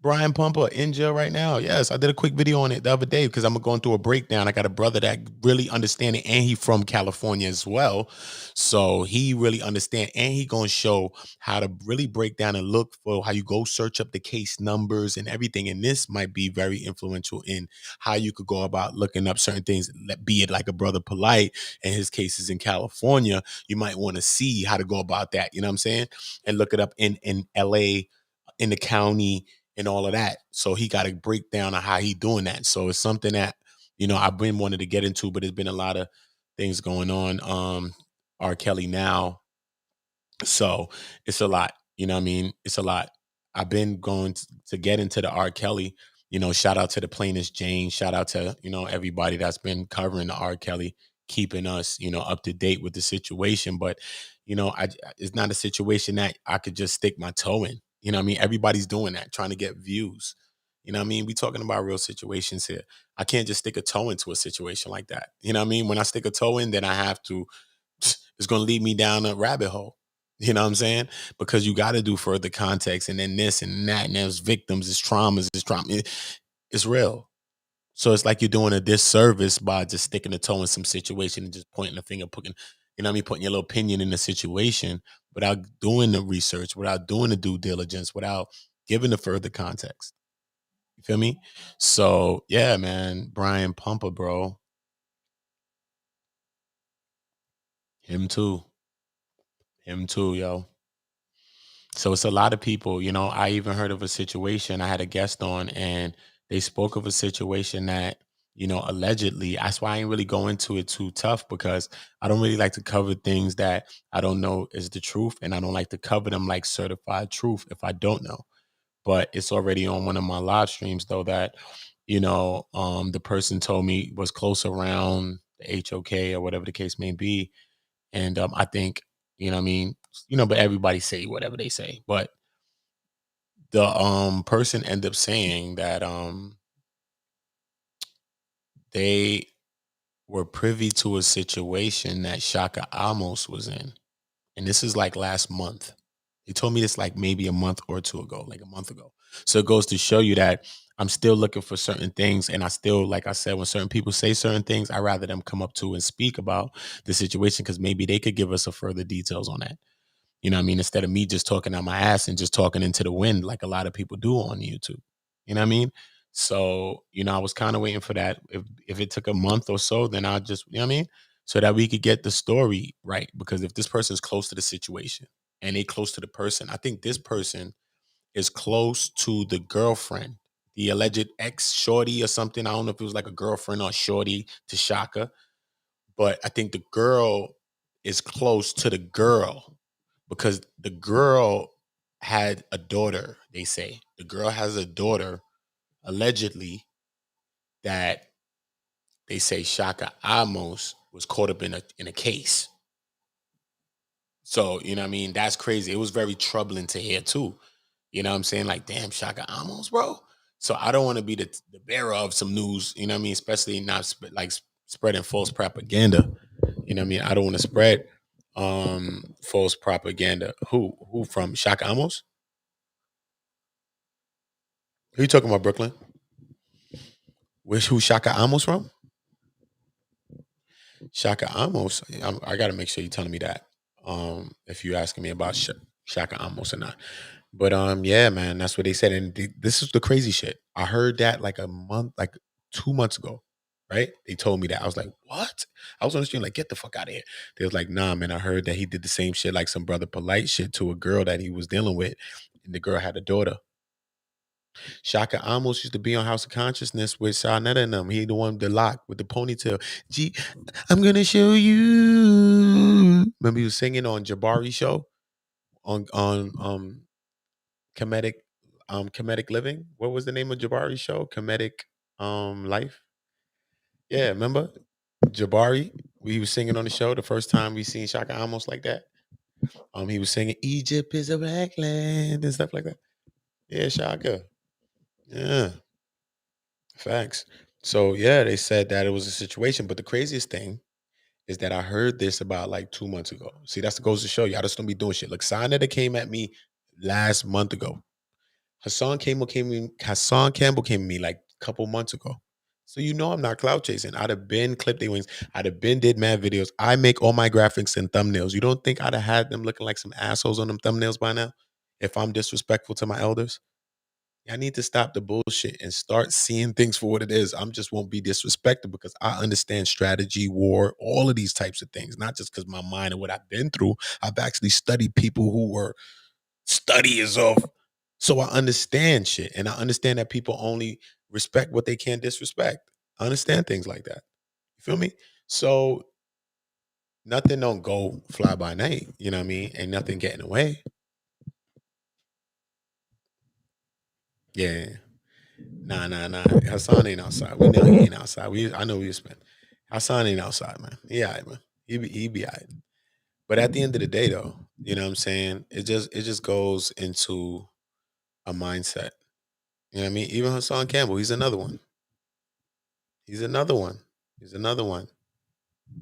Brian Pumper in jail right now. Yes, I did a quick video on it the other day because I'm going through a breakdown. I got a brother that really understand it, and he from California as well. So he really understand, and he going to show how to really break down and look for how you go search up the case numbers and everything. And this might be very influential in how you could go about looking up certain things, be it like a brother Polite and his cases in California. You might want to see how to go about that. You know what I'm saying? And look it up in LA, in the county, and all of that. So he got a breakdown of how he doing that. So it's something that, I've been wanting to get into, but there's been a lot of things going on. R. Kelly now. So it's a lot, It's a lot. I've been going to get into the R. Kelly, shout out to the Plainest Jane, shout out to, everybody that's been covering the R. Kelly, keeping us, up to date with the situation. But, it's not a situation that I could just stick my toe in. Everybody's doing that, trying to get views. We talking about real situations here. I can't just stick a toe into a situation like that. When I stick a toe in, then I have to, it's going to lead me down a rabbit hole. You know what I'm saying? Because you got to do further context, and then this and that, and there's victims, it's traumas, it's trauma. It's real. So it's like you're doing a disservice by just sticking a toe in some situation and just pointing a finger, putting your little opinion in the situation without doing the research, without doing the due diligence, without giving the further context. You feel me? So yeah, man, Brian Pumper, bro. Him too. Him too, yo. So it's a lot of people, you know. I even heard of a situation. I had a guest on and they spoke of a situation that, you know, allegedly, that's why I ain't really go into it too tough, because I don't really like to cover things that I don't know is the truth. And I don't like to cover them like certified truth if I don't know. But it's already on one of my live streams though that, you know, the person told me was close around the HOK or whatever the case may be. And I think, you know what I mean, you know, but everybody say whatever they say. But the person ended up saying that they were privy to a situation that Shaka Amos was in. And this is like last month. He told me this like maybe a month or two ago, like a month ago. So it goes to show you that I'm still looking for certain things. And I still, like I said, when certain people say certain things, I rather them come up to and speak about the situation, because maybe they could give us a further details on that. You know what I mean? Instead of me just talking out my ass and just talking into the wind like a lot of people do on YouTube. You know what I mean? So, you know, I was kind of waiting for that. If it took a month or so, then I'll just, you know what I mean? So that we could get the story right. Because if this person is close to the situation and they close to the person, I think this person is close to the girlfriend, the alleged ex shorty or something. I don't know if it was like a girlfriend or shorty to Shaka, but I think the girl is close to the girl, because the girl had a daughter. They say the girl has a daughter, allegedly, that they say Shaka Amos was caught up in a case. So, you know what I mean? That's crazy. It was very troubling to hear too. You know what I'm saying? Like, damn, Shaka Amos, bro. So I don't want to be the bearer of some news, you know what I mean? Especially not spreading false propaganda. You know what I mean? I don't want to spread false propaganda. Who from Shaka Amos? Who you talking about, Brooklyn? Who Shaka Amos from? Shaka Amos. I got to make sure you're telling me that. If you're asking me about Shaka Amos or not. But yeah, man, that's what they said. And this is the crazy shit. I heard that like a month, like 2 months ago, right? They told me that. I was like, what? I was on the stream like, get the fuck out of here. They was like, nah, man, I heard that he did the same shit, like some brother polite shit to a girl that he was dealing with. And the girl had a daughter. Shaka Amos used to be on House of Consciousness with Shawnetta and them. He the one with the lock with the ponytail. Gee, I'm gonna show you. Remember he was singing on Jabari show on comedic living. What was the name of Jabari show? Comedic life. Yeah, remember Jabari? We was singing on the show the first time we seen Shaka Amos like that. He was singing Egypt is a black land and stuff like that. Yeah, Shaka. Yeah. Facts. So yeah, they said that it was a situation. But the craziest thing is that I heard this about like 2 months ago. See, that's the goes to show you. I just don't be doing shit. Look, Sinetta came at me last month ago. Hassan Campbell came to me like a couple months ago. So you know I'm not cloud chasing. I'd have been clipped their wings. I'd have been did mad videos. I make all my graphics and thumbnails. You don't think I'd have had them looking like some assholes on them thumbnails by now? If I'm disrespectful to my elders? I need to stop the bullshit and start seeing things for what it is. I'm just won't be disrespected because I understand strategy, war, all of these types of things, not just because my mind and what I've been through. I've actually studied people who were studiers of. So I understand shit. And I understand that people only respect what they can't disrespect. I understand things like that. You feel me? So nothing don't go fly by night. You know what I mean? Ain't nothing getting away. Yeah. Nah. Hassan ain't outside. We know he ain't outside. I know we spent. Hassan ain't outside, man. He all right, man. He be all right. But at the end of the day, though, you know what I'm saying? It just goes into a mindset. You know what I mean? Even Hassan Campbell, he's another one. He's another one.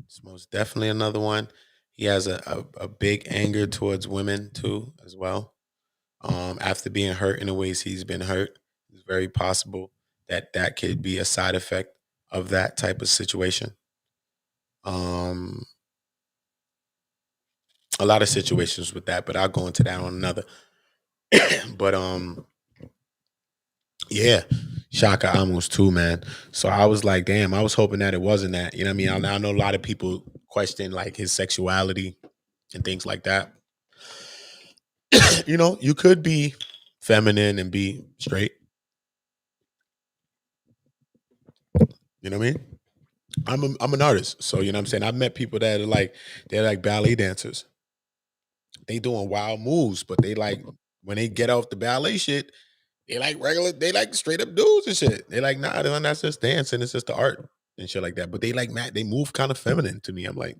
It's most definitely another one. He has a big anger towards women too, as well. After being hurt in the ways he's been hurt, it's very possible that that could be a side effect of that type of situation. A lot of situations with that, but I'll go into that on another. But yeah, Shaka Amos too, man. So I was like, damn, I was hoping that it wasn't that. You know what I mean? I know a lot of people question like his sexuality and things like that. You know, you could be feminine and be straight. You know what I mean? I'm an artist, so you know what I'm saying. I've met people that are like they're like ballet dancers. They doing wild moves, but they like when they get off the ballet shit, they like regular, they like straight up dudes and shit. They like, nah, that's just dancing, it's just the art and shit like that. But they like they move kind of feminine to me. I'm like,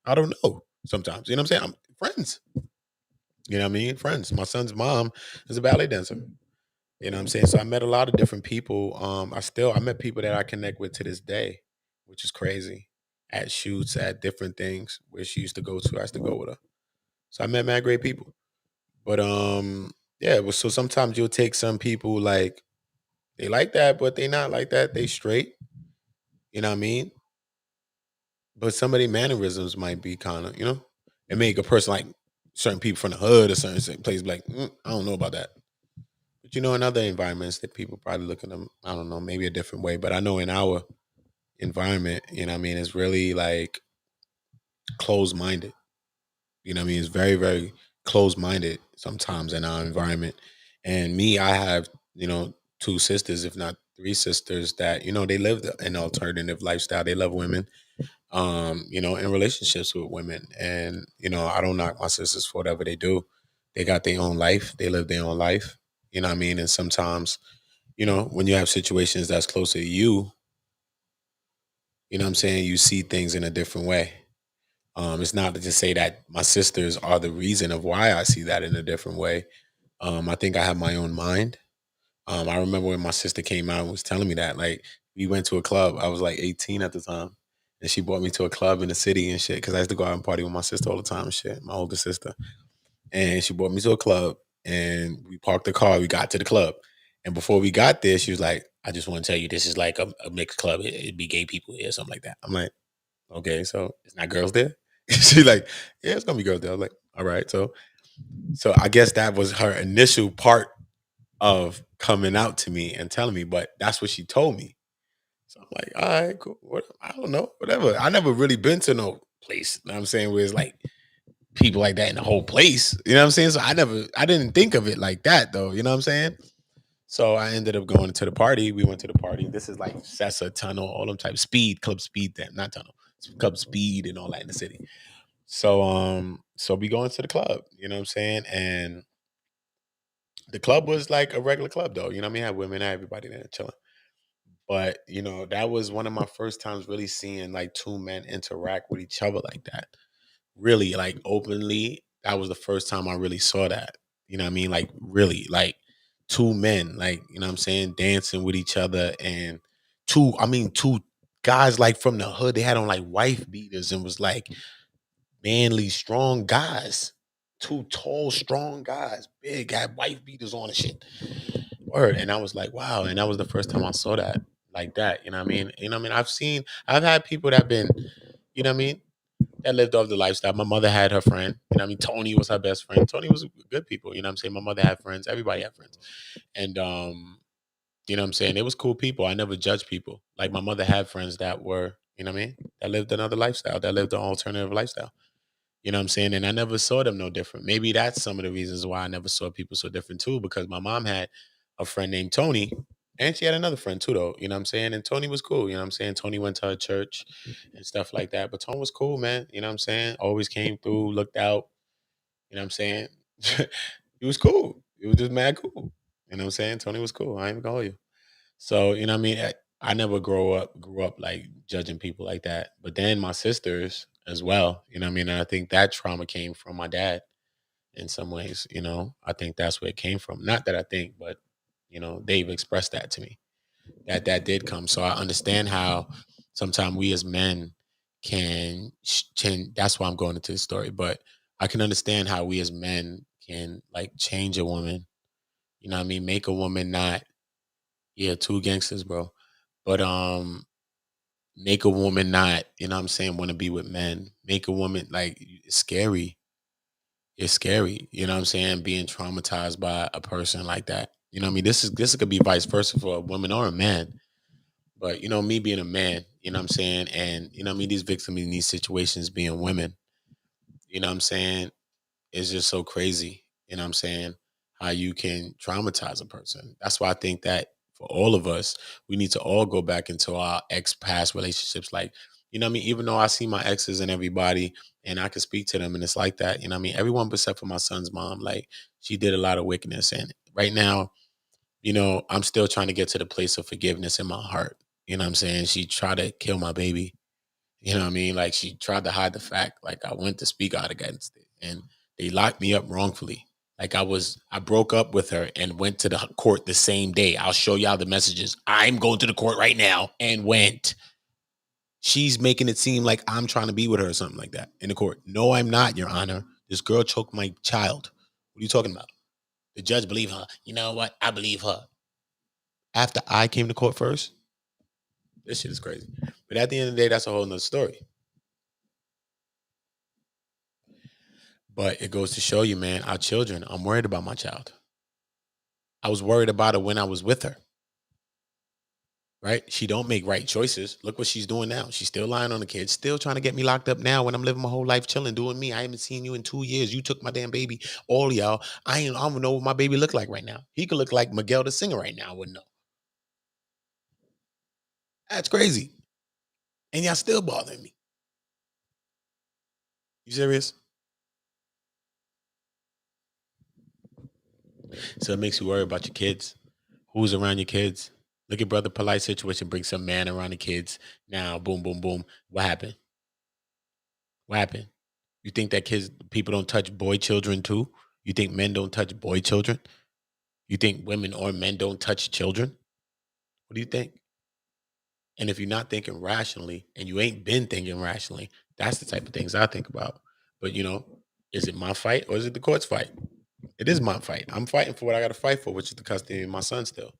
I don't know. Sometimes, you know what I'm saying? I'm friends. You know what I mean? Friends. My son's mom is a ballet dancer. You know what I'm saying? So I met a lot of different people. I met people that I connect with to this day, which is crazy. At shoots, at different things where she used to go to, I used to go with her. So I met mad great people. But yeah, so sometimes you'll take some people like they like that, but they not like that. They straight. You know what I mean? But some of their mannerisms might be kind of, it make a person like certain people from the hood or certain place be like, I don't know about that. But in other environments that people probably look at them, I don't know, maybe a different way. But I know in our environment, you know what I mean, it's really like closed minded. You know what I mean? It's very, very closed minded sometimes in our environment. And me, I have, two sisters, if not three sisters that, they live an alternative lifestyle. They love women, in relationships with women. And, I don't knock my sisters for whatever they do. They got their own life. They live their own life. You know what I mean? And sometimes, when you have situations that's closer to you, you know what I'm saying? You see things in a different way. It's not to say that my sisters are the reason of why I see that in a different way. I think I have my own mind. I remember when my sister came out and was telling me that, like, we went to a club. I was like 18 at the time. And she brought me to a club in the city and shit. Cause I used to go out and party with my sister all the time and shit, my older sister. And she brought me to a club and we parked the car. We got to the club. And before we got there, she was like, I just want to tell you, this is like a mixed club. It'd be gay people here, something like that. I'm like, okay, so it's not girls there? She's like, yeah, it's gonna be girls there. I was like, all right. So I guess that was her initial part of coming out to me and telling me, but that's what she told me. So I'm like, all right, cool. What, I don't know, whatever. I never really been to no place, you know what I'm saying, where it's like people like that in the whole place. You know what I'm saying? So I didn't think of it like that though, you know what I'm saying? So I ended up going to the party. We went to the party. This is like Sessa, Tunnel, all them type speed, club speed, then not tunnel, club speed and all that in the city. So we go into the club, you know what I'm saying? And the club was like a regular club though. You know what I mean? I had women, I had everybody there chilling. But, that was one of my first times really seeing like two men interact with each other like that. Really, like openly. That was the first time I really saw that. You know what I mean? Like really, like two men, like, you know what I'm saying, dancing with each other and two guys like from the hood. They had on like wife beaters and was like manly, strong guys. Two tall, strong guys, big, had wife beaters on and shit. Word. And I was like, wow. And that was the first time I saw that like that. You know what I mean? You know what I mean? I've had people that been, you know what I mean, that lived off the lifestyle. My mother had her friend. You know what I mean? Tony was her best friend. Tony was good people. You know what I'm saying? My mother had friends. Everybody had friends. And you know what I'm saying? It was cool people. I never judged people. Like my mother had friends that were, you know what I mean? That lived another lifestyle, that lived an alternative lifestyle. You know what I'm saying? And I never saw them no different. Maybe that's some of the reasons why I never saw people so different too, because my mom had a friend named Tony, and she had another friend too, though. You know what I'm saying? And Tony was cool. You know what I'm saying? Tony went to her church and stuff like that. But Tony was cool, man. You know what I'm saying? Always came through, looked out. You know what I'm saying? He was cool. He was just mad cool. You know what I'm saying? Tony was cool. I ain't even gonna hold you. So, you know what I mean? I never grew up like judging people like that. But then my sisters as well, you know what I mean? And I think that trauma came from my dad in some ways, I think that's where it came from. Not that I think, but they've expressed that to me. That did come. So I understand how sometimes we as men can change. That's why I'm going into the story. But I can understand how we as men can like change a woman. You know what I mean? Make a woman not, yeah, two gangsters, bro. But make a woman not, you know what I'm saying, want to be with men. Make a woman like it's scary. It's scary, you know what I'm saying, being traumatized by a person like that. You know what I mean? This could be vice versa for a woman or a man. But, you know, me being a man, you know what I'm saying? And, you know what I mean? These victims in these situations being women, you know what I'm saying? It's just so crazy, you know what I'm saying? How you can traumatize a person. That's why I think that for all of us, we need to all go back into our past relationships. Like, you know what I mean? Even though I see my exes and everybody and I can speak to them and it's like that, you know what I mean? Everyone except for my son's mom, like she did a lot of wickedness. And right now, you know, I'm still trying to get to the place of forgiveness in my heart. You know what I'm saying? She tried to kill my baby. You know what I mean? Like she tried to hide the fact. Like I went to speak out against it and they locked me up wrongfully. Like I broke up with her and went to the court the same day. I'll show y'all the messages. I'm going to the court right now and went. She's making it seem like I'm trying to be with her or something like that in the court. No, I'm not, Your Honor. This girl choked my child. What are you talking about? The judge believed her. You know what? I believe her. After I came to court first, this shit is crazy. But at the end of the day, that's a whole nother story. But it goes to show you, man, our children, I'm worried about my child. I was worried about her when I was with her. Right? She don't make right choices. Look what she's doing now. She's still lying on the kids, still trying to get me locked up now when I'm living my whole life chilling, doing me. I haven't seen you in 2 years. You took my damn baby. All y'all. I don't know what my baby look like right now. He could look like Miguel the singer right now. I wouldn't know. That's crazy. And y'all still bothering me. You serious? So it makes you worry about your kids. Who's around your kids? Look at Brother Polite situation, bring some man around the kids. Now, boom, boom, boom. What happened? What happened? You think that people don't touch boy children too? You think men don't touch boy children? You think women or men don't touch children? What do you think? And if you're not thinking rationally and you ain't been thinking rationally, that's the type of things I think about. But, you know, is it my fight or is it the court's fight? It is my fight. I'm fighting for what I got to fight for, which is the custody of my son still.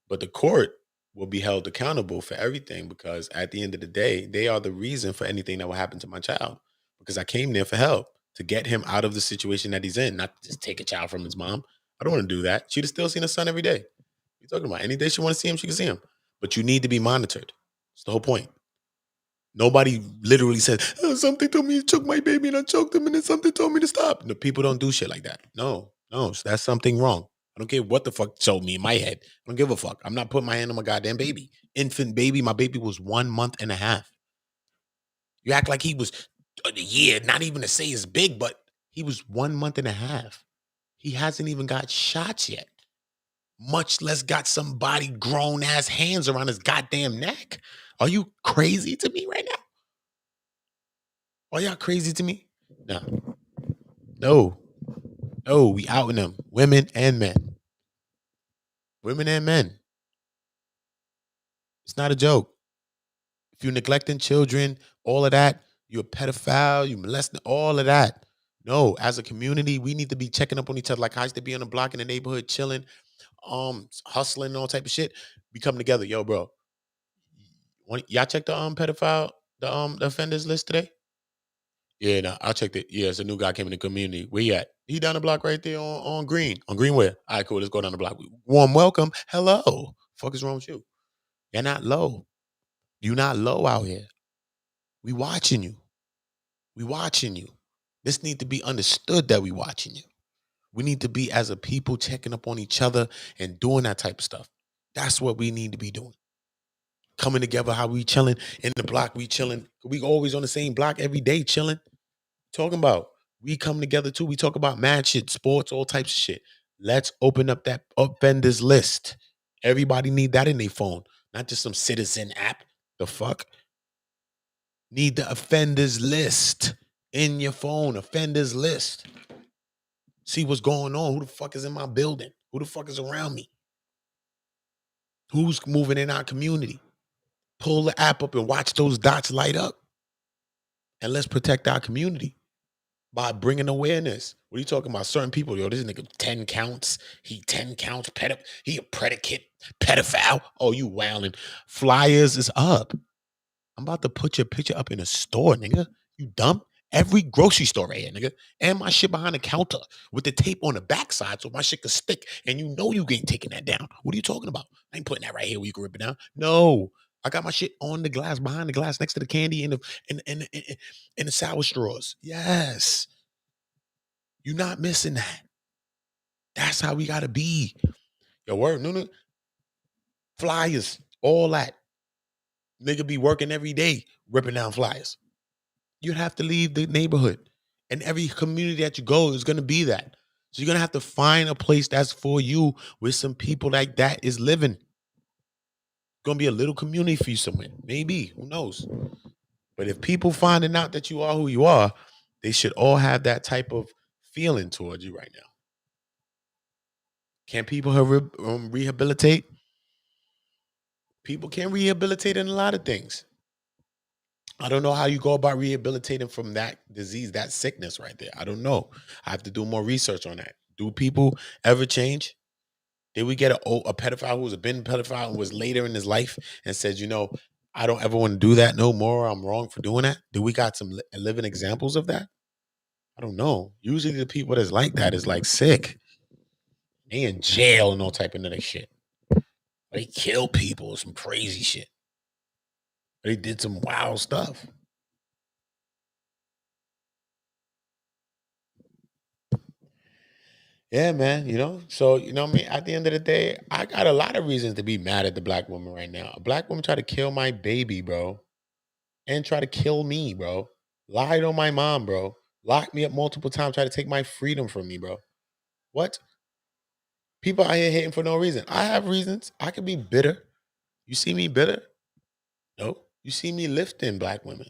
But the court will be held accountable for everything because at the end of the day, they are the reason for anything that will happen to my child. Because I came there for help to get him out of the situation that he's in, not just take a child from his mom. I don't want to do that. She'd have still seen her son every day. What are you talking about? Any day she want to see him, she can see him. But you need to be monitored. That's the whole point. Nobody literally said, oh, something told me you took my baby and I choked him and then something told me to stop. No, people don't do shit like that. No, that's something wrong. I don't care what the fuck told me in my head. I don't give a fuck. I'm not putting my hand on my goddamn baby. Infant baby. My baby was 1 month and a half. You act like he was a year, not even to say it's big, but he was 1 month and a half. He hasn't even got shots yet, much less got somebody grown ass hands around his goddamn neck. Are you crazy to me right now? Are y'all crazy to me? No, we outing them, women and men. Women and men. It's not a joke. If you're neglecting children, all of that, you're a pedophile, you molesting, all of that. No, as a community, we need to be checking up on each other. Like I used to be on the block in the neighborhood, chilling, hustling, and all type of shit. We come together, yo, bro. Y'all check the pedophile, the offenders list today? Yeah, no, I checked it. Yeah, it's a new guy came in the community. Where you at? He down the block right there on Green. On Greenway. All right, cool. Let's go down the block. Warm welcome. Hello. Fuck is wrong with you? You're not low. You not low out here. We watching you. We watching you. This need to be understood that we watching you. We need to be, as a people, checking up on each other and doing that type of stuff. That's what we need to be doing. Coming together, how we chilling in the block, we chilling. We always on the same block every day chilling. Talking about we come together too. We talk about mad shit, sports, all types of shit. Let's open up that offenders list. Everybody need that in their phone, not just some citizen app. The fuck? Need the offenders list in your phone, offenders list. See what's going on. Who the fuck is in my building? Who the fuck is around me? Who's moving in our community? Pull the app up and watch those dots light up. And let's protect our community by bringing awareness. What are you talking about? Certain people, yo, this nigga 10 counts. He 10 counts. He a predicate pedophile. Oh, you wildin'. Flyers is up. I'm about to put your picture up in a store, nigga. You dumb. Every grocery store right here, nigga. And my shit behind the counter with the tape on the backside so my shit can stick. And you know you ain't taking that down. What are you talking about? I ain't putting that right here where you can rip it down. No. I got my shit on the glass, behind the glass, next to the candy and the sour straws. Yes. You're not missing that. That's how we gotta be. Yo, word, no. Flyers, all that. Nigga be working every day ripping down flyers. You'd have to leave the neighborhood. And every community that you go is gonna be that. So you're gonna have to find a place that's for you where some people like that is living. Gonna be a little community for you somewhere. Maybe. Who knows? But if people finding out that you are who you are, they should all have that type of feeling towards you right now. Can people rehabilitate? People can rehabilitate in a lot of things. I don't know how you go about rehabilitating from that disease, that sickness right there. I don't know. I have to do more research on that. Do people ever change? Did we get a pedophile who's been a pedophile and was later in his life and said, I don't ever want to do that no more. I'm wrong for doing that. Do we got some living examples of that? I don't know. Usually the people that's like that is like sick. They in jail and all type of other shit. They kill people, some crazy shit. They did some wild stuff. Yeah, man, So, what I mean, at the end of the day, I got a lot of reasons to be mad at the black woman right now. A black woman tried to kill my baby, bro. And try to kill me, bro. Lied on my mom, bro. Locked me up multiple times, tried to take my freedom from me, bro. What? People out here hating for no reason. I have reasons. I could be bitter. You see me bitter? No. You see me lifting black women.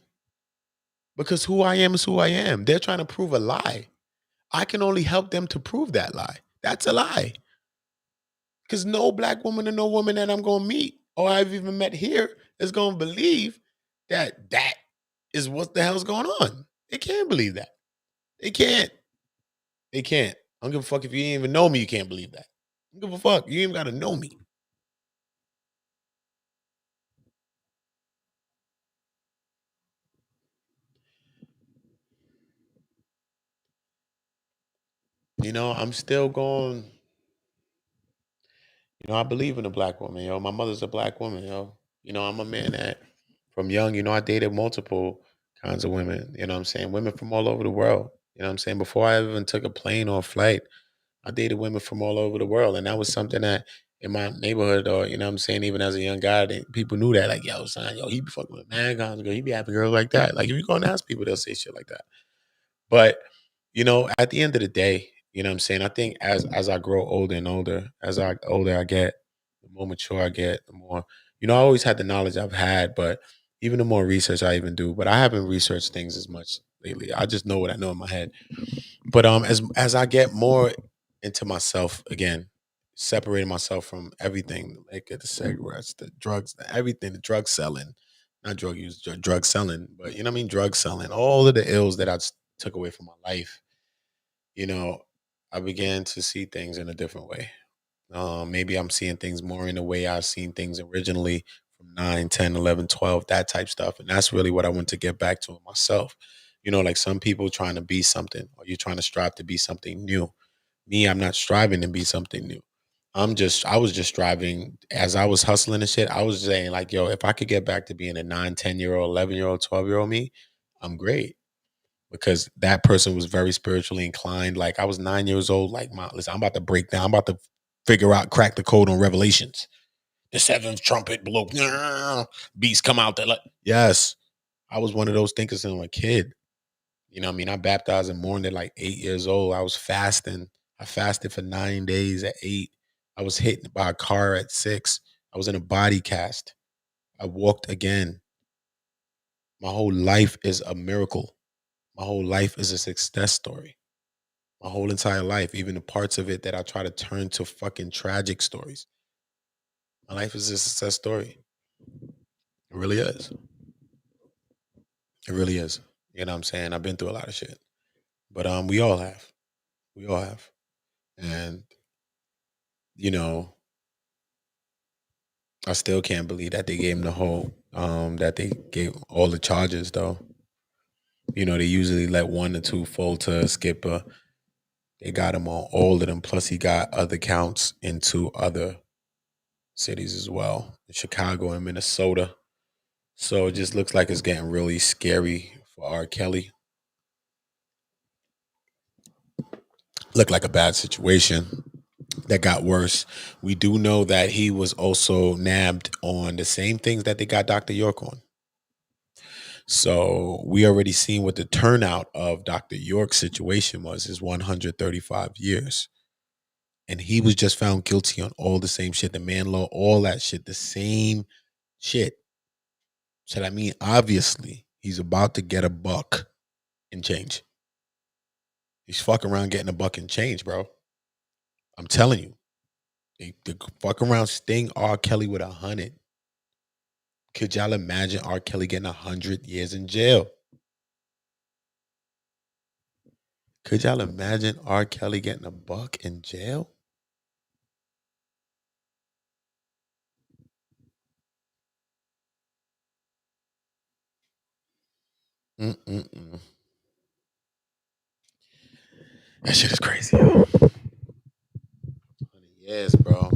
Because who I am is who I am. They're trying to prove a lie. I can only help them to prove that lie. That's a lie. Because no black woman or no woman that I'm going to meet or I've even met here is going to believe that that is what the hell's going on. They can't believe that. They can't. They can't. I don't give a fuck if you ain't even know me, you can't believe that. I don't give a fuck. You ain't even got to know me. I'm still going, I believe in a black woman, yo. My mother's a black woman, yo. I'm a man that from young, I dated multiple kinds of women, you know what I'm saying? Women from all over the world. You know what I'm saying? Before I even took a plane or a flight, I dated women from all over the world. And that was something that in my neighborhood or, you know what I'm saying, even as a young guy, people knew that. Like, yo, son, he be fucking with mad guys, girl. He be having girls like that. Like, if you go and ask people, they'll say shit like that. But, at the end of the day, you know what I'm saying? I think as I grow older and older, older I get, the more mature I get, the more, I always had the knowledge I've had, but even the more research I even do, but I haven't researched things as much lately. I just know what I know in my head. But as I get more into myself again, separating myself from everything, the liquor, the cigarettes, the drugs, everything, the drug selling, not drug use, drug selling, but you know what I mean? Drug selling, all of the ills that I took away from my life, I began to see things in a different way. Maybe I'm seeing things more in the way I've seen things originally from 9, 10, 11, 12, that type stuff. And that's really what I want to get back to myself. Like some people trying to be something or you're trying to strive to be something new. Me, I'm not striving to be something new. I was just striving as I was hustling and shit. I was saying like, yo, if I could get back to being a 9, 10-year-old, 11-year-old, 12-year-old me, I'm great. Because that person was very spiritually inclined. Like I was 9 years old. Like, listen, I'm about to break down. I'm about to crack the code on Revelations. The seventh trumpet blow. Beasts come out. Yes, I was one of those thinkers since a kid. You know what I mean? I baptized and mourned at like 8 years old. I was fasting. I fasted for 9 days at 8. I was hit by a car at 6. I was in a body cast. I walked again. My whole life is a miracle. My whole life is a success story. My whole entire life, even the parts of it that I try to turn to fucking tragic stories. My life is a success story. It really is. It really is. You know what I'm saying? I've been through a lot of shit. But we all have. We all have. And, I still can't believe that they gave him that they gave all the charges though. You know, they usually let 1 or 2 fold to a skipper. They got him on all of them. Plus, he got other counts in 2 other cities as well, in Chicago and Minnesota. So it just looks like it's getting really scary for R. Kelly. Looked like a bad situation that got worse. We do know that he was also nabbed on the same things that they got Dr. York on. So we already seen what the turnout of Dr. York's situation was, is 135 years. And he was just found guilty on all the same shit, the man law, all that shit, the same shit. So I mean, obviously, he's about to get a buck and change. He's fucking around getting a buck and change, bro. I'm telling you. They fuck around sting R. Kelly with 100. Could y'all imagine R. Kelly getting 100 years in jail? Could y'all imagine R. Kelly getting a buck in jail? Mm-mm-mm. That shit is crazy. 100 years, bro.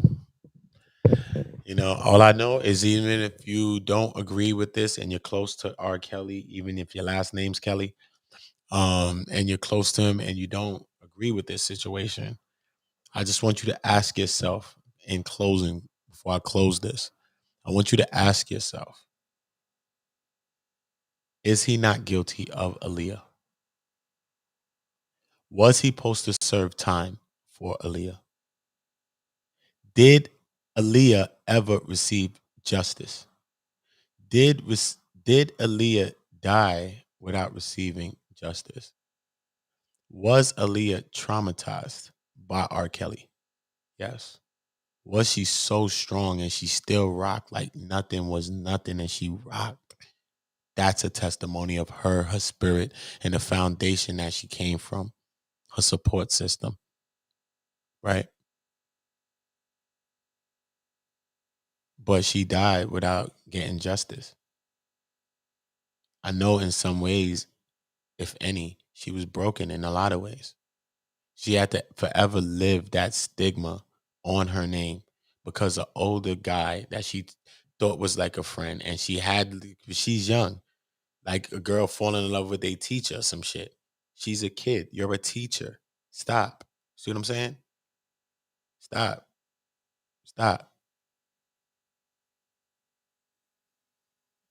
You know, all I know is even if you don't agree with this and you're close to R. Kelly, even if your last name's Kelly, and you're close to him and you don't agree with this situation, I just want you to ask yourself in closing, before I close this, I want you to ask yourself, is he not guilty of Aaliyah? Was he supposed to serve time for Aaliyah? Did Aaliyah ever receive justice? Did Aaliyah die without receiving justice? Was Aaliyah traumatized by R. Kelly? Yes. Was she so strong and she still rocked like nothing was nothing and she rocked? That's a testimony of her spirit, and the foundation that she came from, her support system, right? But she died without getting justice. I know in some ways, if any, she was broken in a lot of ways. She had to forever live that stigma on her name because an older guy that she thought was like a friend, and she's young, like a girl falling in love with a teacher or some shit. She's a kid. You're a teacher. Stop. See what I'm saying? Stop. Stop.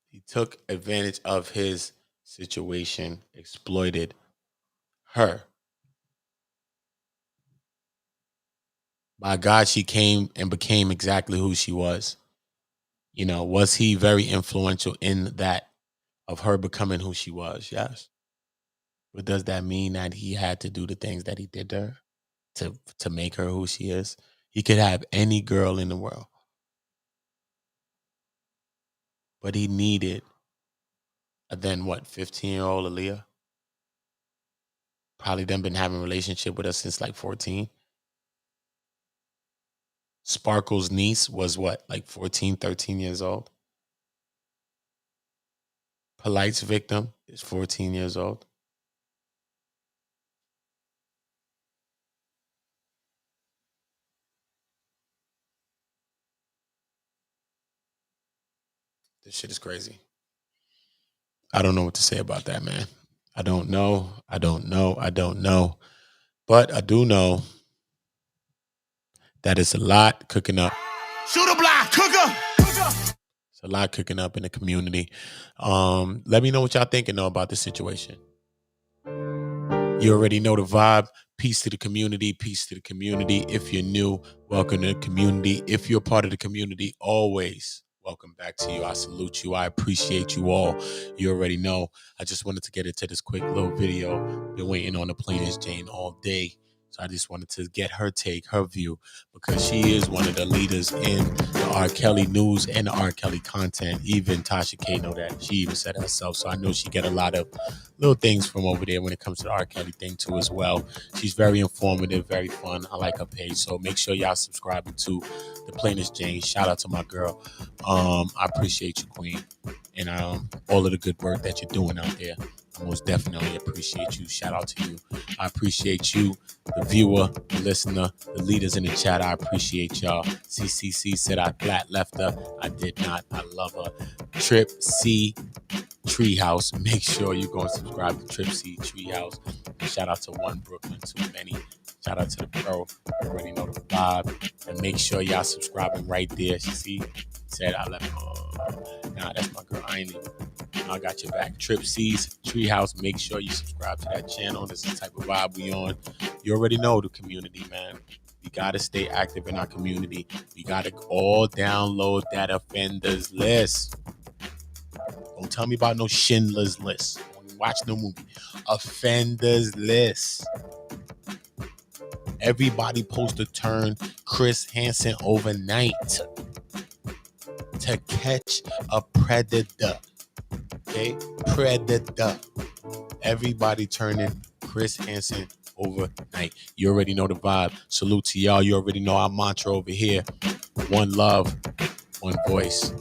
He took advantage of his situation, exploited her. By God, she came and became exactly who she was. You know, was he very influential in that, of her becoming who she was? Yes. But does that mean that he had to do the things that he did to her to make her who she is? He could have any girl in the world, but he needed a then what, 15-year-old Aaliyah? Probably done been having a relationship with us since like 14. Sparkle's niece was what, like 14, 13 years old? Polite's victim is 14 years old. This shit is crazy. I don't know what to say about that, man. I don't know. But I do know that it's a lot cooking up. Shoot a block, cooker. It's a lot cooking up in the community. Let me know what y'all thinking though about this situation. You already know the vibe. Peace to the community. Peace to the community. If you're new, welcome to the community. If you're part of the community, always welcome back to you. I salute you. I appreciate you all. You already know. I just wanted to get into this quick little video. Been waiting on the Plainest Jane all day. So I just wanted to get her take, her view, because she is one of the leaders in the R. Kelly news and the R. Kelly content. Even Tasha K know that. She even said it herself. So I know she get a lot of little things from over there when it comes to the R. Kelly thing too as well. She's very informative, very fun. I like her page. So make sure y'all subscribing to the Plainest Jane. Shout out to my girl. I appreciate you, Queen, and all of the good work that you're doing out there. I most definitely appreciate you. Shout out to you. I appreciate you, the viewer, the listener, the leaders in the chat. I appreciate y'all. CCC said I flat left her. I did not. I love her. Trip C Treehouse. Make sure you go and subscribe to Trip C Treehouse. Shout out to One Brooklyn, Too Many. Shout out to the pro. You already know the vibe. And make sure y'all subscribing right there. See, said I left. Nah, that's my girl. I ain't even. I got your back. Trip C's Treehouse. Make sure you subscribe to that channel. This is the type of vibe we on. You already know the community, man. We got to stay active in our community. We got to all download that offenders list. Don't tell me about no Schindler's List. Don't watch no movie. Offenders list. Everybody supposed to turn Chris Hansen overnight to catch a predator. Okay? Predator. Everybody turning Chris Hansen overnight. You already know the vibe. Salute to y'all. You already know our mantra over here. One love, one voice.